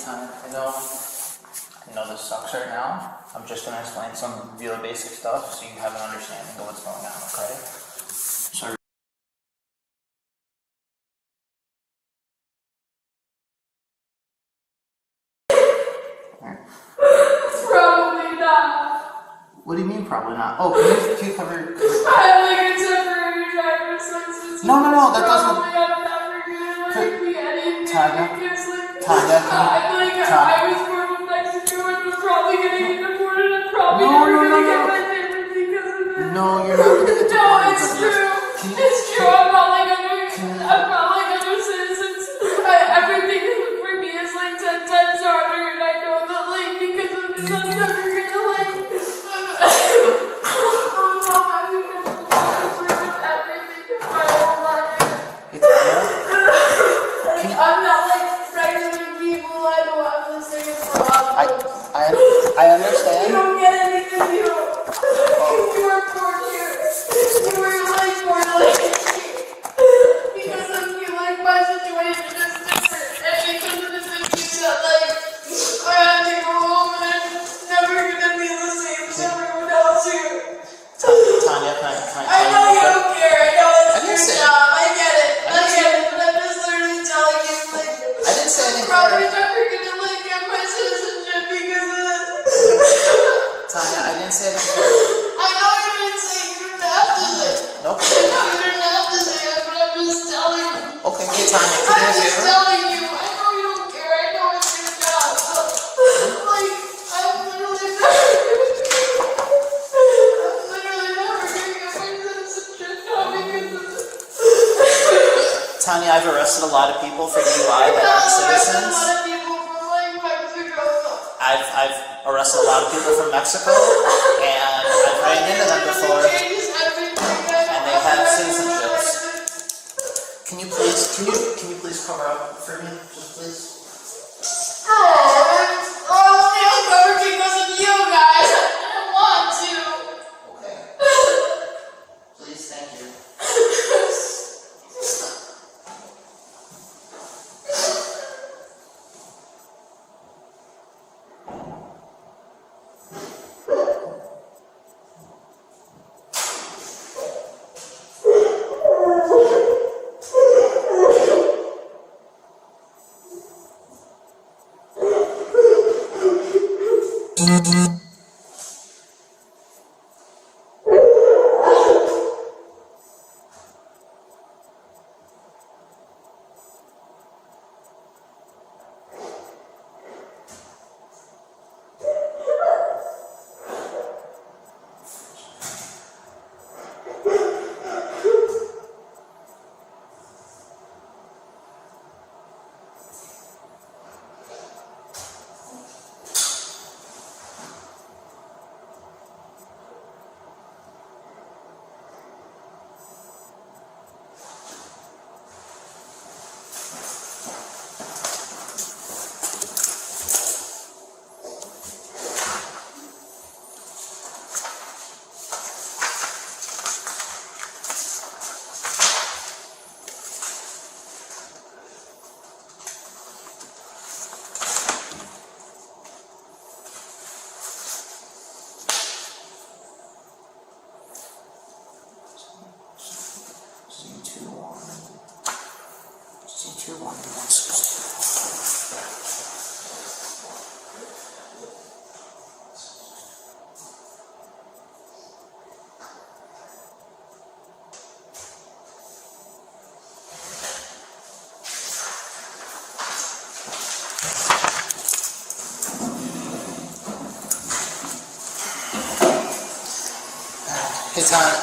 Tania. I know this sucks right now. I'm just gonna explain some really basic stuff so you have an understanding of what's going on, okay? So Probably not. what do you mean probably not? Oh, can you cover your... I have like a temporary driver's license. No, that doesn't... Probably I'm never gonna like be anything Tania? because like Tania, I was born in Mexico and was probably gonna get deported and probably never gonna get my paper because of it. No, you're not gonna get deported. No, it's true. It's true. I'm not like other citizens. Everything for me is like 10 times harder, and I know that like because of this, I'm never gonna like. I'm not like regular people. I don't have the same problems. I understand. You don't get anything. You were born here. You were like born like because of you. Like my situation is different, and because of the things that like I had to go home and it's never gonna be the same as everyone else here. Tania, can I I know you don't care. I know it's your say- job. I get it. But I'm just literally telling you, like, I didn't say anything. probably never gonna like get my citizenship because of this. Tania, I didn't say anything. I know you didn't say you didn't have to say. Nope. I know you didn't have to say it, but I'm just telling you. Okay, hey Tania, can I'm you just hear? telling you. I know you don't care. I know it's your job. Like, I'm literally never gonna get my citizenship now because of this. Tania, I've arrested a lot of people for DUI that aren't citizens. A lot of people from like Mexico. I've arrested a lot of people from Mexico, and I've ran into them before, and they have citizenships. Can you please cover up for me, just please? I'm covered because of you guys. I don't want to. Okay. Please, thank you. Hey, Tania.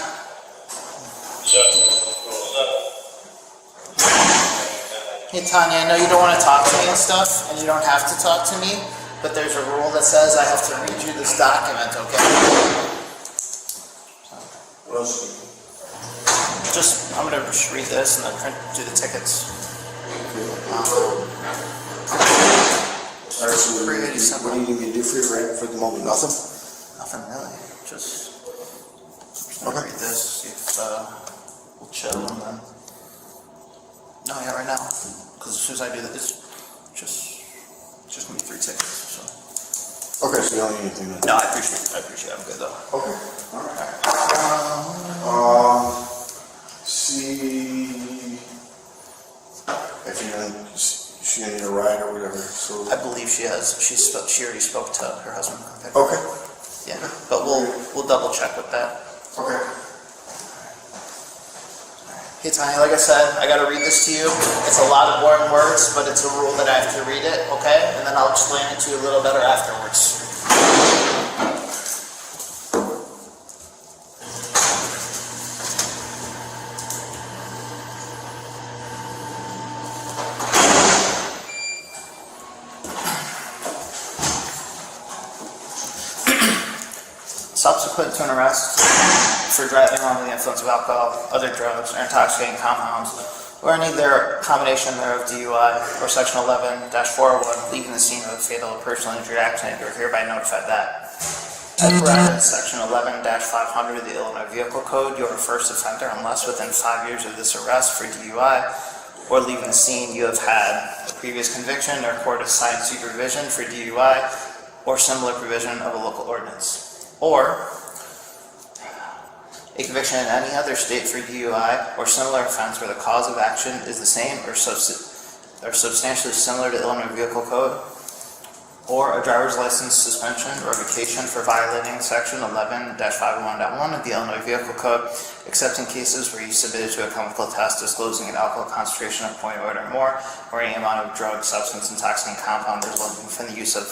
Hey, Tanya, I know you don't want to talk to me and stuff, and you don't have to talk to me, but there's a rule that says I have to read you this document, okay? I'm gonna just read this and then do the tickets. Alright, so what do you need me to do for you right for the moment? Nothing? Nothing really, just Okay. read this, see if we'll chill and then... No, yeah, right now, because as soon as I do this, just just gonna be 3 tickets. So. Okay, so you don't need anything then. No, I appreciate it. I'm good though. Okay, alright. See if she gonna need a ride or whatever, so. I believe she has. She already spoke to her husband. Okay. Yeah, but we'll double check with that. Okay. Hey Tania, like I said, I gotta read this to you. It's a lot of boring words, but it's a rule that I have to read it, okay? And then I'll explain it to you a little better afterwards. Subsequent to an arrest for driving under the influence of alcohol, other drugs, or intoxicating compounds, or any of their combination thereof DUI, or Section 11-401, leaving the scene of a fatal or personal injury accident, you are hereby notified that. As provided in Section 11-500 of the Illinois Vehicle Code, you are a first offender unless within 5 years of this arrest for DUI or leaving the scene you have had a previous conviction or court-assigned supervision for DUI or similar provision of a local ordinance. Or a conviction in any other state for DUI or similar offense where the cause of action is the same or substantially similar to Illinois Vehicle Code, or a driver's license suspension or revocation for violating Section 11-501.1 of the Illinois Vehicle Code, except in cases where you submitted to a chemical test disclosing an alcohol concentration of 0.08 or more, or any amount of drug, substance, intoxicating compound resulting from the use of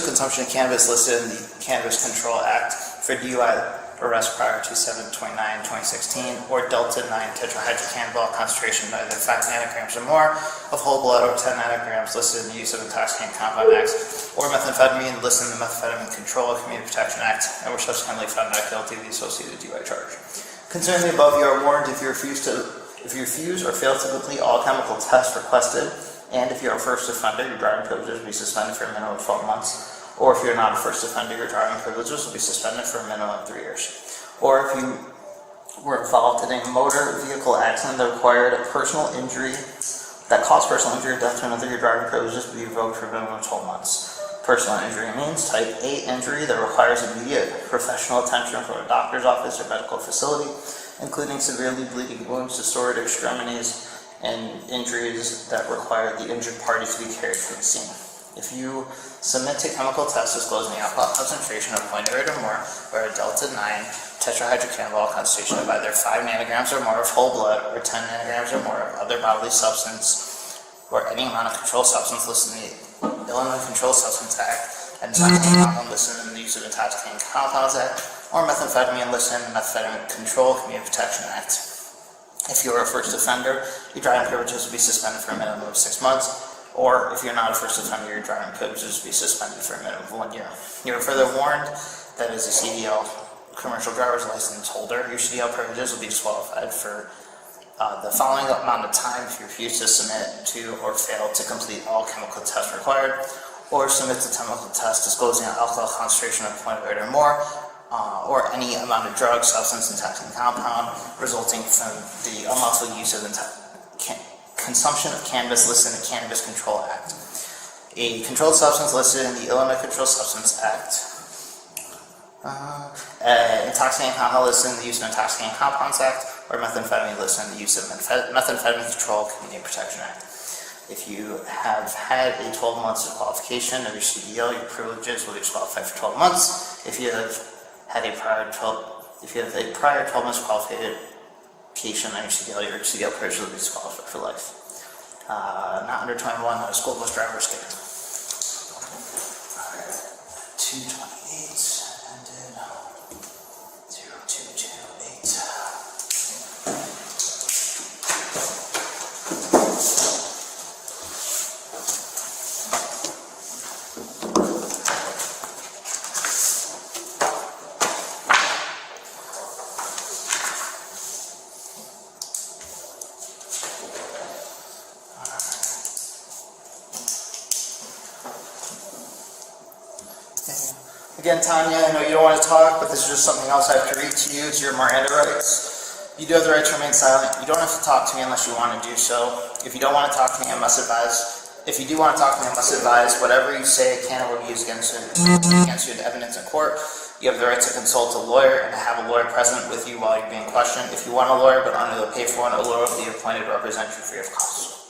consumption of cannabis listed in the Cannabis Control Act for DUI arrest prior to 7/29/2016, or Delta 9 tetrahydrocannabinol concentration of either 5 nanograms or more of whole blood or 10 nanograms listed in the Use of Intoxicating Compound Act, or methamphetamine listed in the Methamphetamine Control and Community Protection Act, and were subsequently found not guilty of the associated DUI charge. Concerning the above, you are warned if you refuse or fail to complete all chemical tests requested, and if you're a first offender, your driving privileges will be suspended for a minimum of 12 months. Or if you're not a first offender, your driving privileges will be suspended for a minimum of 3 years. Or if you were involved in a motor vehicle accident that required a personal injury, that caused personal injury or death to another, your driving privileges will be revoked for a minimum of 12 months. Personal injury means type A injury that requires immediate professional attention from a doctor's office or medical facility, including severely bleeding wounds, distorted extremities, and injuries that require the injured party to be carried from the scene. If you submit to chemical tests disclosing the alcohol concentration of 0.08 or more, or a Delta 9 tetrahydrocannabinol concentration of either 5 nanograms or more of whole blood, or 10 nanograms or more of other bodily substance, or any amount of controlled substance listed in the Illinois Controlled Substance Act, and intoxicating compound listed in the Use of Intoxicating Compounds Act, or methamphetamine listed in the Methamphetamine Control and Community Protection Act. If you are a first offender, your driving privileges will be suspended for a minimum of 6 months. Or if you're not a first offender, your driving privileges will be suspended for a minimum of 1 year. You are further warned that as a CDL commercial driver's license holder, your CDL privileges will be disqualified for the following amount of time if you refuse to submit to or fail to complete all chemical tests required, or submit to chemical tests disclosing an alcohol concentration of 0.08 or more, or any amount of drug, substance, intoxicating compound resulting from the unlawful use of consumption of cannabis listed in the Cannabis Control Act. A controlled substance listed in the Illinois Controlled Substance Act. Intoxicating compound listed in the Use of Intoxicating Compounds Act, or methamphetamine listed in the Use of Methamphetamine Control and Community Protection Act. If you have had a 12 months of qualification of your CDL, your privileges will be disqualified for 12 months. If you have had a prior 12 months qualification on your CDL privileges will be disqualified for life. Not under 21, not a school bus driver scared. 228 ended 0228. Again, Tania, I know you don't want to talk, but this is just something else I have to read to you. It's your Miranda rights. You do have the right to remain silent. You don't have to talk to me unless you want to do so. If you don't want to talk to me, I must advise If you do want to talk to me, I must advise whatever you say can or will be used against you in evidence in court. You have the right to consult a lawyer and to have a lawyer present with you while you're being questioned. If you want a lawyer but unable to pay for one, a lawyer will be appointed to represent you free of cost.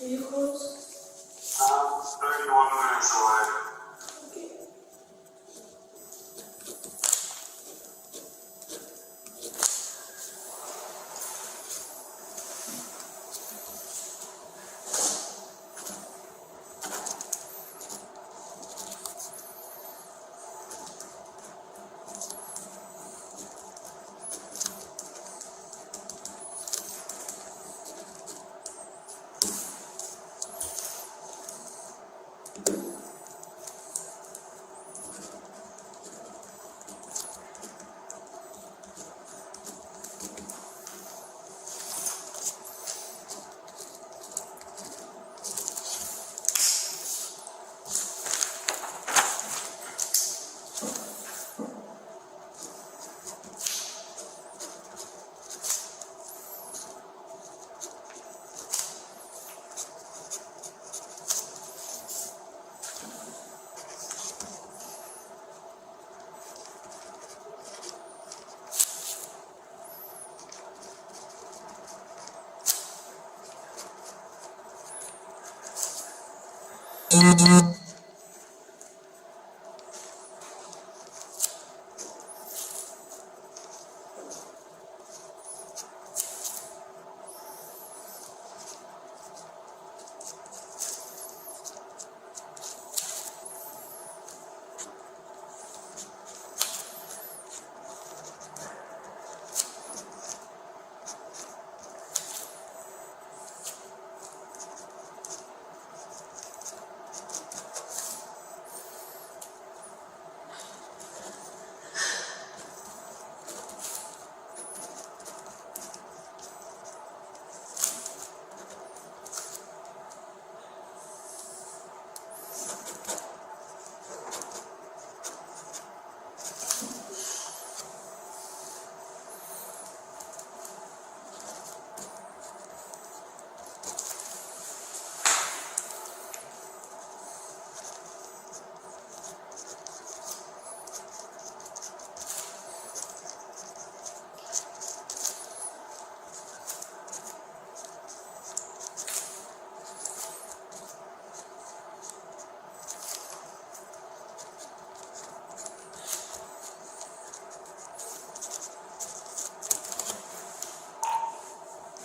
Are you close? 31 minutes away.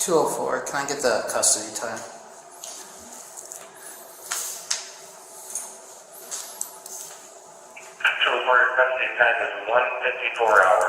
204. Can I get the custody time? To report your custody time is 154 hours.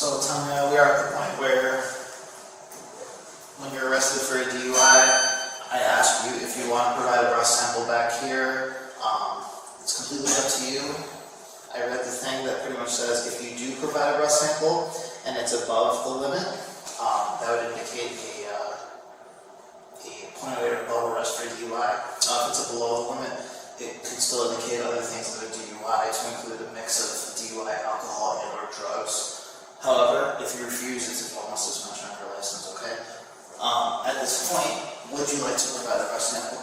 So Tania, we are at the point where when you're arrested for a DUI, I ask you if you want to provide a breath sample back here. It's completely up to you. I read the thing that pretty much says if you do provide a breath sample and it's above the limit, that would indicate a point of above arrest for DUI. If it's below the limit, it can still indicate other things of a DUI, to include a mix of DUI, alcohol, and or drugs. However, if you refuse, it's almost as much on your license, okay? At this point, would you like to provide a breath sample?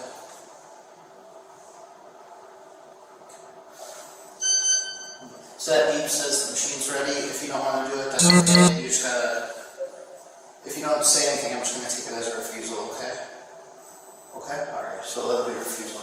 So that beep says the machine's ready. If you don't want to do it, that's okay. You just gotta, if you don't say anything, I'm just gonna take it as a refusal, okay? Okay? Alright, so that'll be a refusal.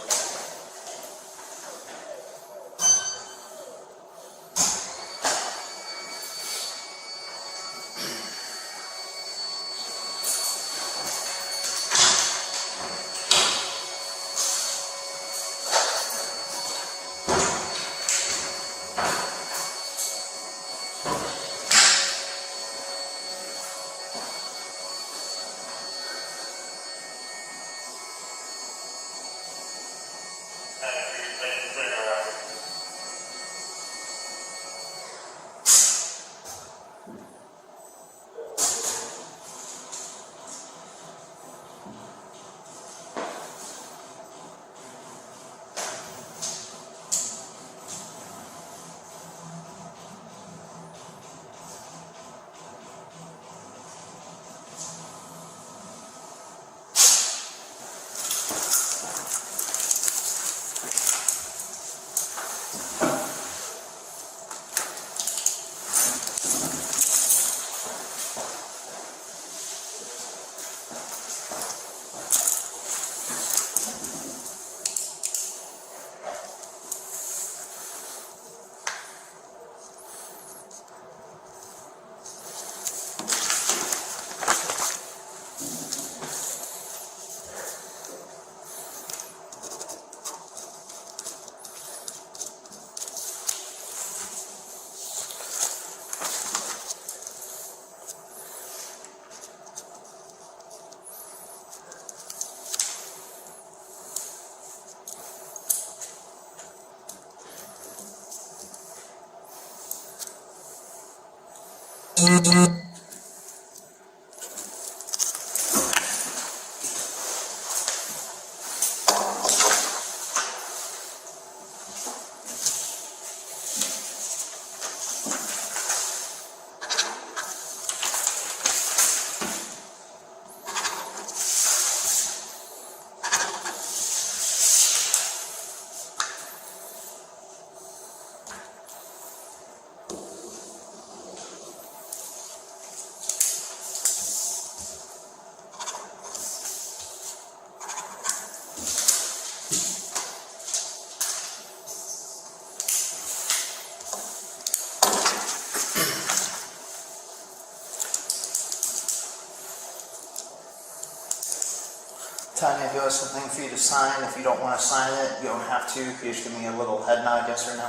Tania, do I have something for you to sign? If you don't want to sign it, you don't have to. You just give me a little head nod, yes or no.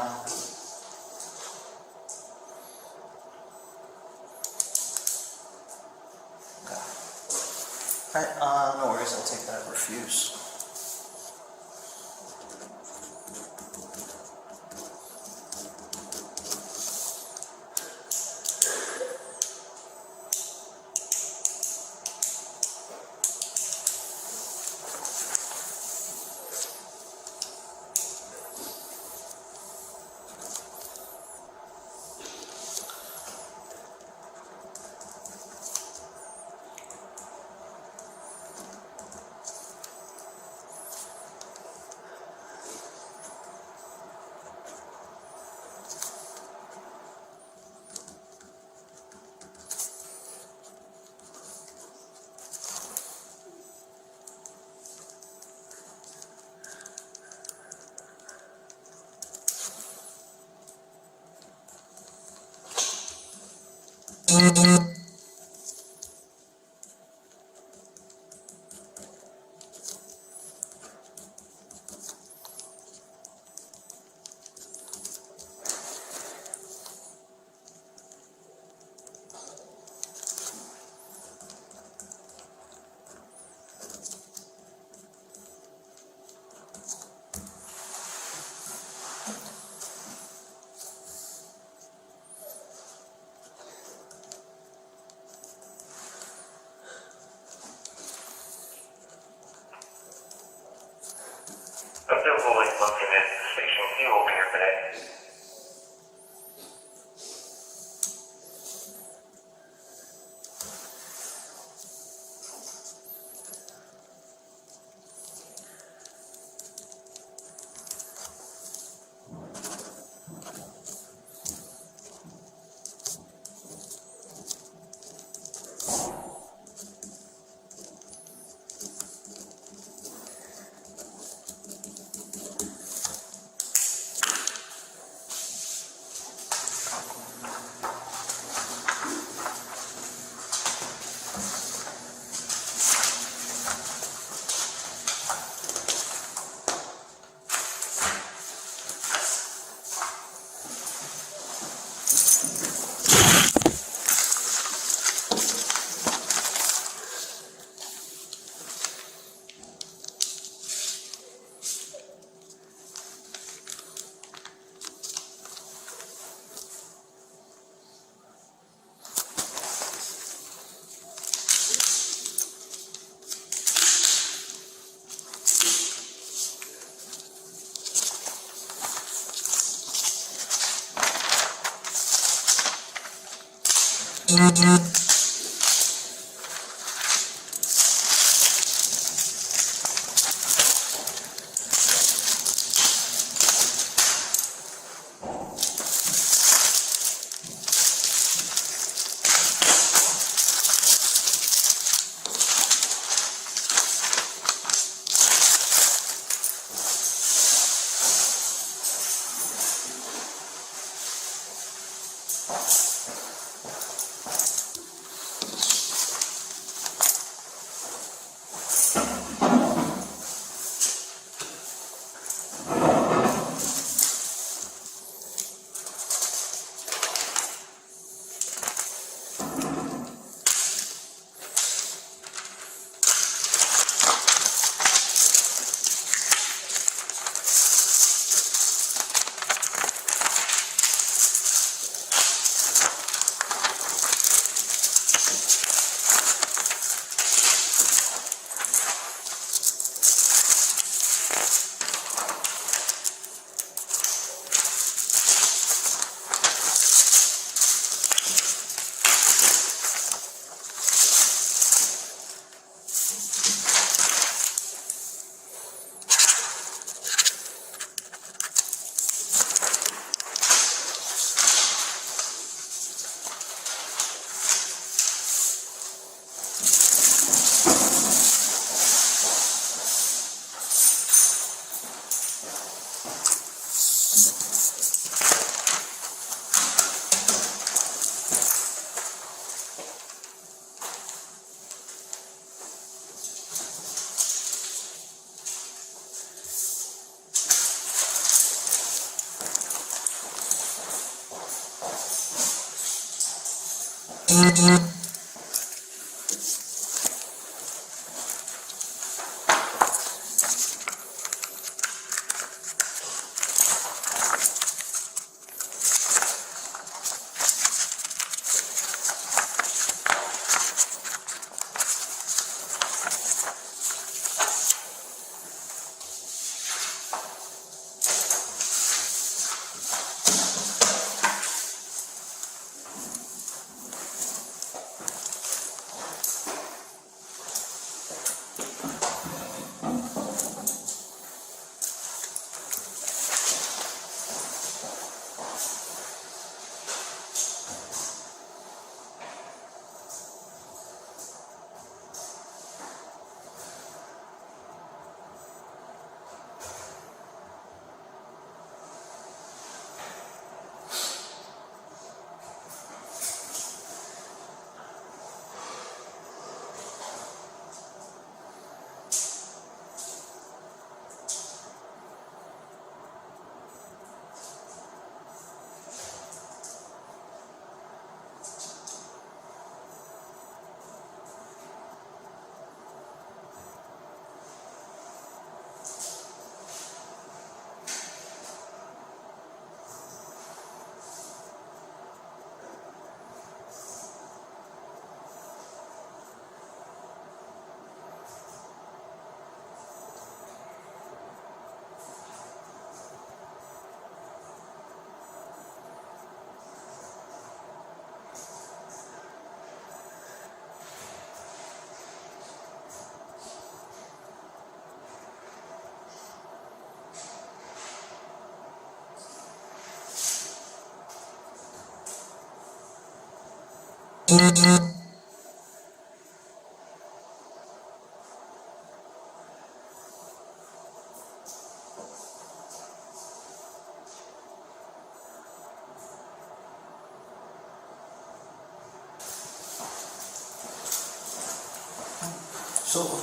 Okay. Alright, no worries, I'll take that refuse. Lake Bluff Station Q over here today. So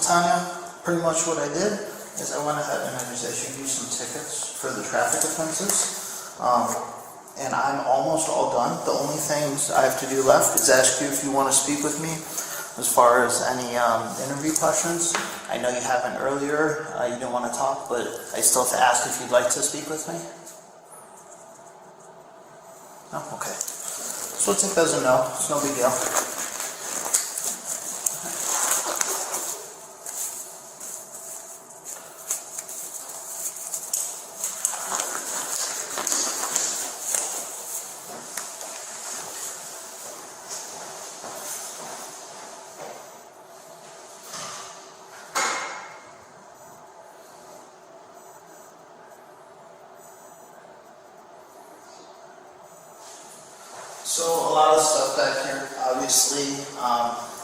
Tania, pretty much what I did is I went ahead and I just issued you some tickets for the traffic offenses. And I'm almost all done. The only things I have to do left is ask you if you want to speak with me as far as any interview questions. I know you haven't earlier, you didn't want to talk, but I still have to ask if you'd like to speak with me. No? Okay. So we'll take those as a no. It's no big deal. So a lot of stuff back here, obviously,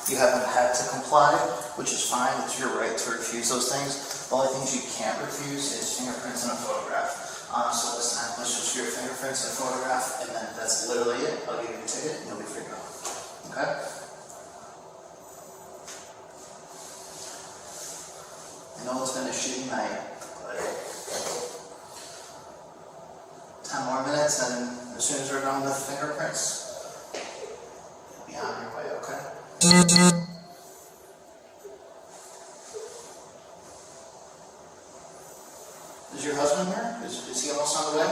you haven't had to comply, which is fine. It's your right to refuse those things. The only things you can't refuse is fingerprints and a photograph. So this time, let's just do your fingerprints and a photograph, and then that's literally it. I'll give you a ticket, and you'll be free to go. Okay? I know it's been a shitty night, but 10 more minutes, and as soon as we're done with fingerprints, you'll be on your way, okay? Is your husband here? Is he almost on the way?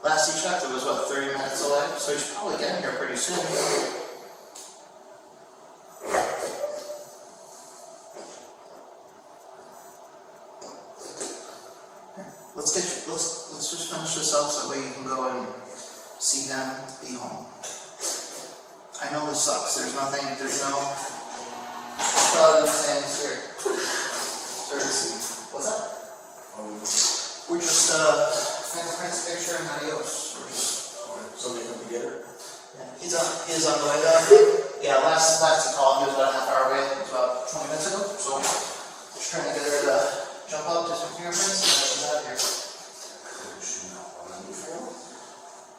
Last he checked, it was about 30 minutes away, so he's probably getting here pretty soon. Let's just finish this up so that way you can go and see them, be home. I know this sucks. There's no things here. What's that? We're just fingerprints, picture, and adios. Somebody come together? Yeah, he's on the way down. Yeah, last he called, he was about a half hour away. It was about 20 minutes ago. So just trying to get her to jump up to some fingerprints and then she's out of here.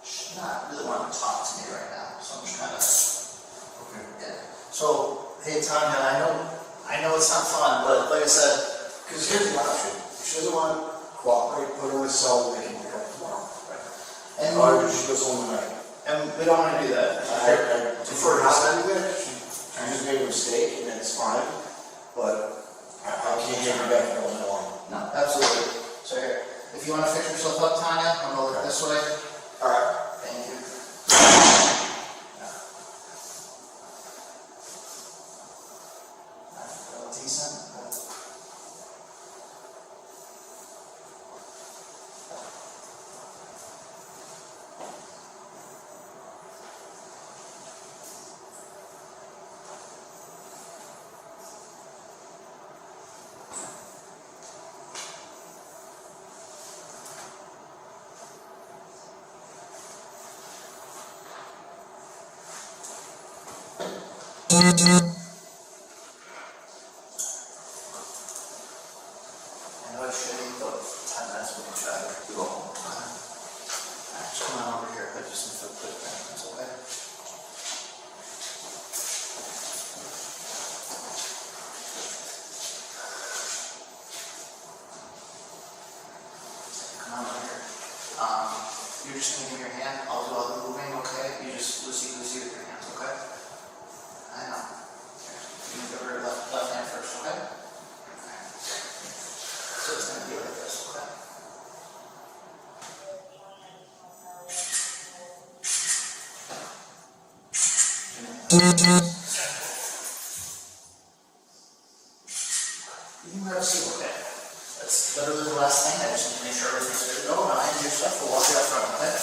She's not really wanting to talk to me right now, so I'm just kind of. Okay. Yeah. So hey Tania, I know it's not fun, but like I said, Because here's the option. If she doesn't want to cooperate, put her in a cell and they can pick her up tomorrow. and Or she goes home tonight. we don't want to do that. I prefer not to do that. She just made a mistake and it's fine. But I can't get her back all night long. No, absolutely. So here, if you want to fix yourself up, Tania, I'm gonna look this way. All right. Thank you. Decent. I know it's shitty, but 10 minutes we can try to go home. Alright, just come on over here. I just need to put fingerprints, okay? Come on over here. You're just gonna give me your hand. I'll do all the moving, okay? You just loosey with your hands, okay? I know. You can go over your left hand first, okay? Okay. So it's going to be like this, okay? You can grab a seat, okay? That's literally the last thing. I just need to make sure everything's good to go. Now, hand your stuff. We'll walk you out front, okay?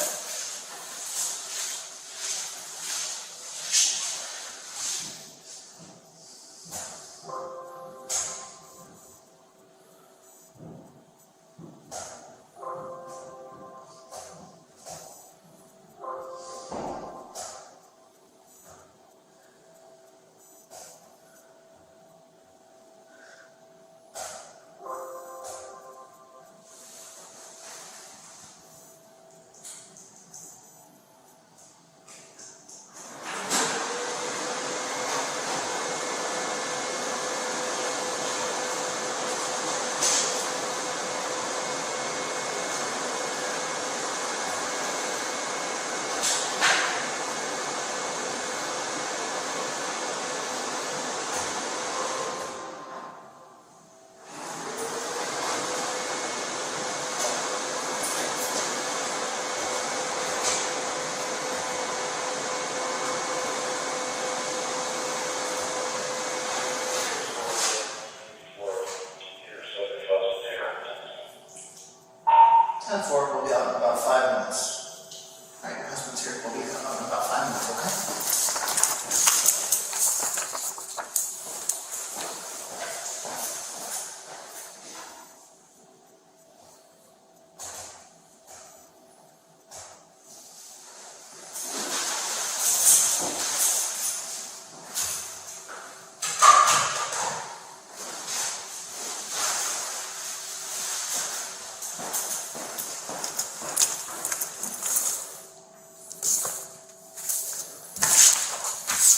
10-4, we'll be out in about 5 minutes. Alright, your husband's here. We'll be out in about 5 minutes, okay?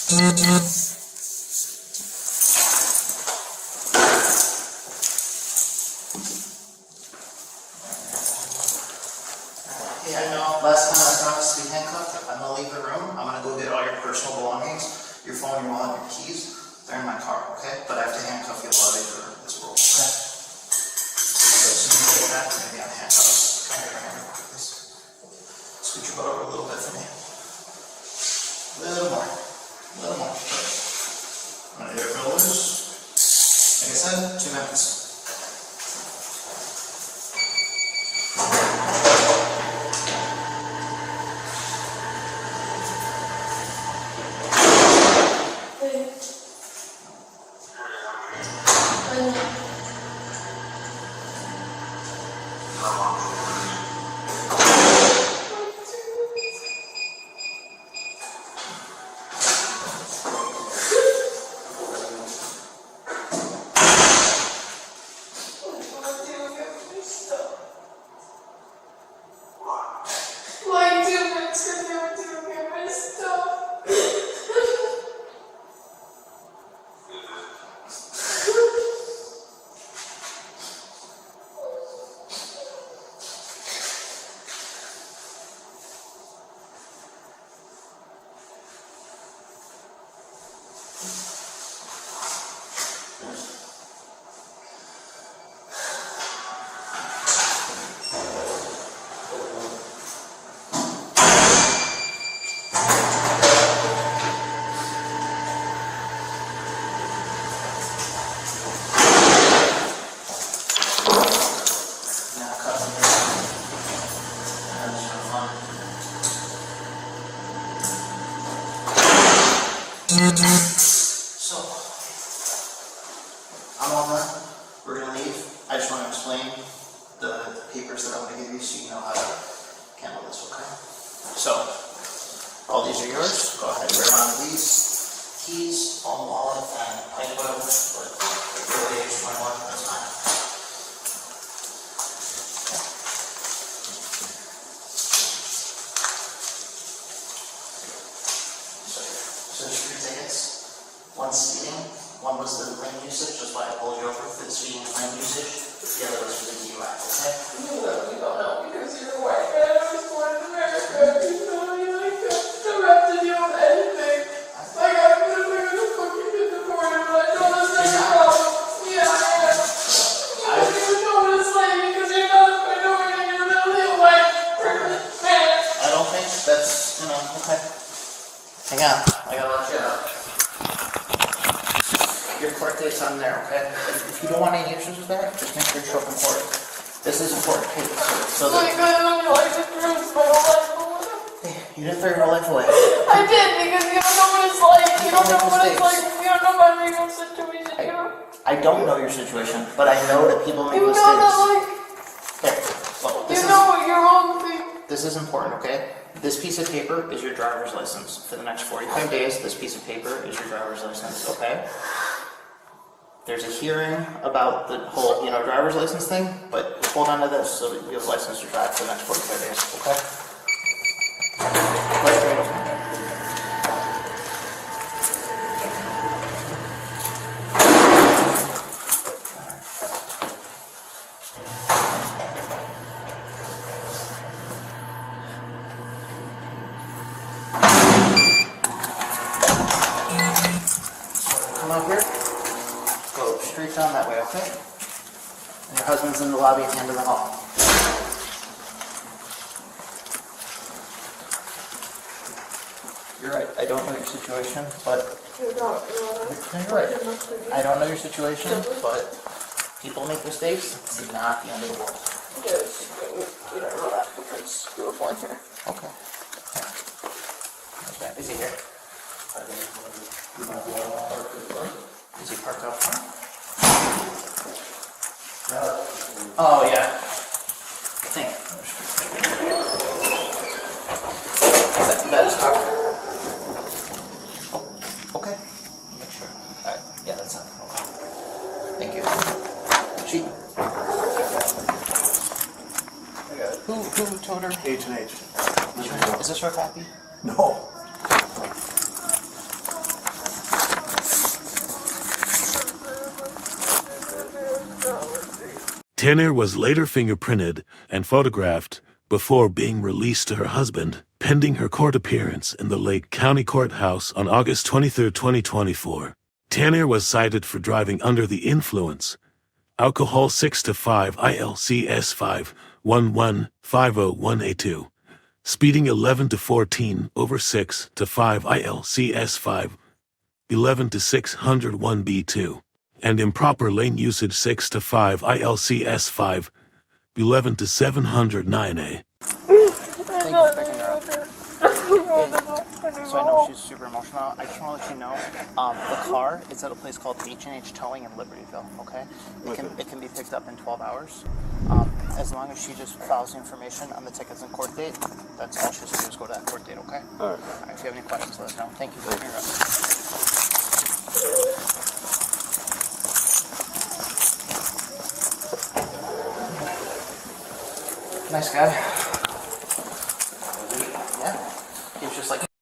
Hey, I know last time I promised to be handcuffed. I'm gonna leave the room. I'm gonna go get all your personal belongings, your phone, your wallet, your keys. They're in my car, okay? But I have to handcuff you while I leave this room, okay? So as soon as you get back, we're gonna be on handcuffs. Come here, please. Scoot your butt over a little bit for me. A little more. A little more. I'm gonna get it real loose. Like I said, 2 minutes. So, I'm all done. We're going to leave. I just want to explain the papers that I'm going to give you so you know how to handle this, okay? So, all these are yours. Go ahead and grab onto these. Keys, phone, wallet, and pipe whatever, but really age 21, that's fine. So there's 3 tickets. One speeding, one was the lane usage, that's why I pulled you over for the speeding and lane usage. The other was for the DUI, okay? You don't know because you're a white man. I was born in America. You know me like that. Never have to deal with anything. Like I'm gonna bring the fucking in the morning, but I know that's not your problem. Yeah, I am. You don't even know what it's like because you're not a minority. You're literally a white man. I don't think that's, okay. Hang on, I gotta let you out. Your court date's on there, okay? If you don't want any issues with that, just make sure you show up in court. This is important case. So Like I don't know, I just ruined my whole life. you didn't throw your life away. I did because you don't know what it's like. You don't know what it's like. You don't know my legal situation. You know. I don't know your situation, but I know that people make You know mistakes. that like. Okay, well, You know what your wrong thing. this is important, okay? This piece of paper is your driver's license. For the next 45 days, this piece of paper is your driver's license, okay? There's a hearing about the whole, driver's license thing, but hold on to this so that you have license to drive for the next 45 days, okay? Right, right. Come up here. Go straight down that way, okay? And your husband's in the lobby at the end of the hall. You're right, I don't know your situation, but... You're not. You're right. I don't know your situation, but people make mistakes. It's not the end of the world. Yes, we don't know that because we were born here. Okay. Okay. Is he here? Is he parked out front? Oh, yeah. Thank you. That is covered. Oh, okay. Make sure. Alright, yeah, that's not. Okay. Thank you. She. Who told her? H&H. Is this her copy? No. Tania was later fingerprinted and photographed before being released to her husband, pending her court appearance in the Lake County Courthouse on August 23, 2024. Tania was cited for driving under the influence, alcohol 6 to 5 ILCS 5115018A2, speeding 11 to 14 over 6 to 5 ILCS 511 to 601B2. And improper lane usage 6 to 5 ILCS 511 to 709A. Thank you for picking her up. So I know she's super emotional. I just want to let you know, the car is at a place called H&H Towing in Libertyville, okay? It can be picked up in 12 hours. As long as she just files the information on the tickets and court date, that's all she has to do is go to that court date, okay? All right. If you have any questions, let us know. Thank you for picking her up. Nice guy. Yeah. He was just like...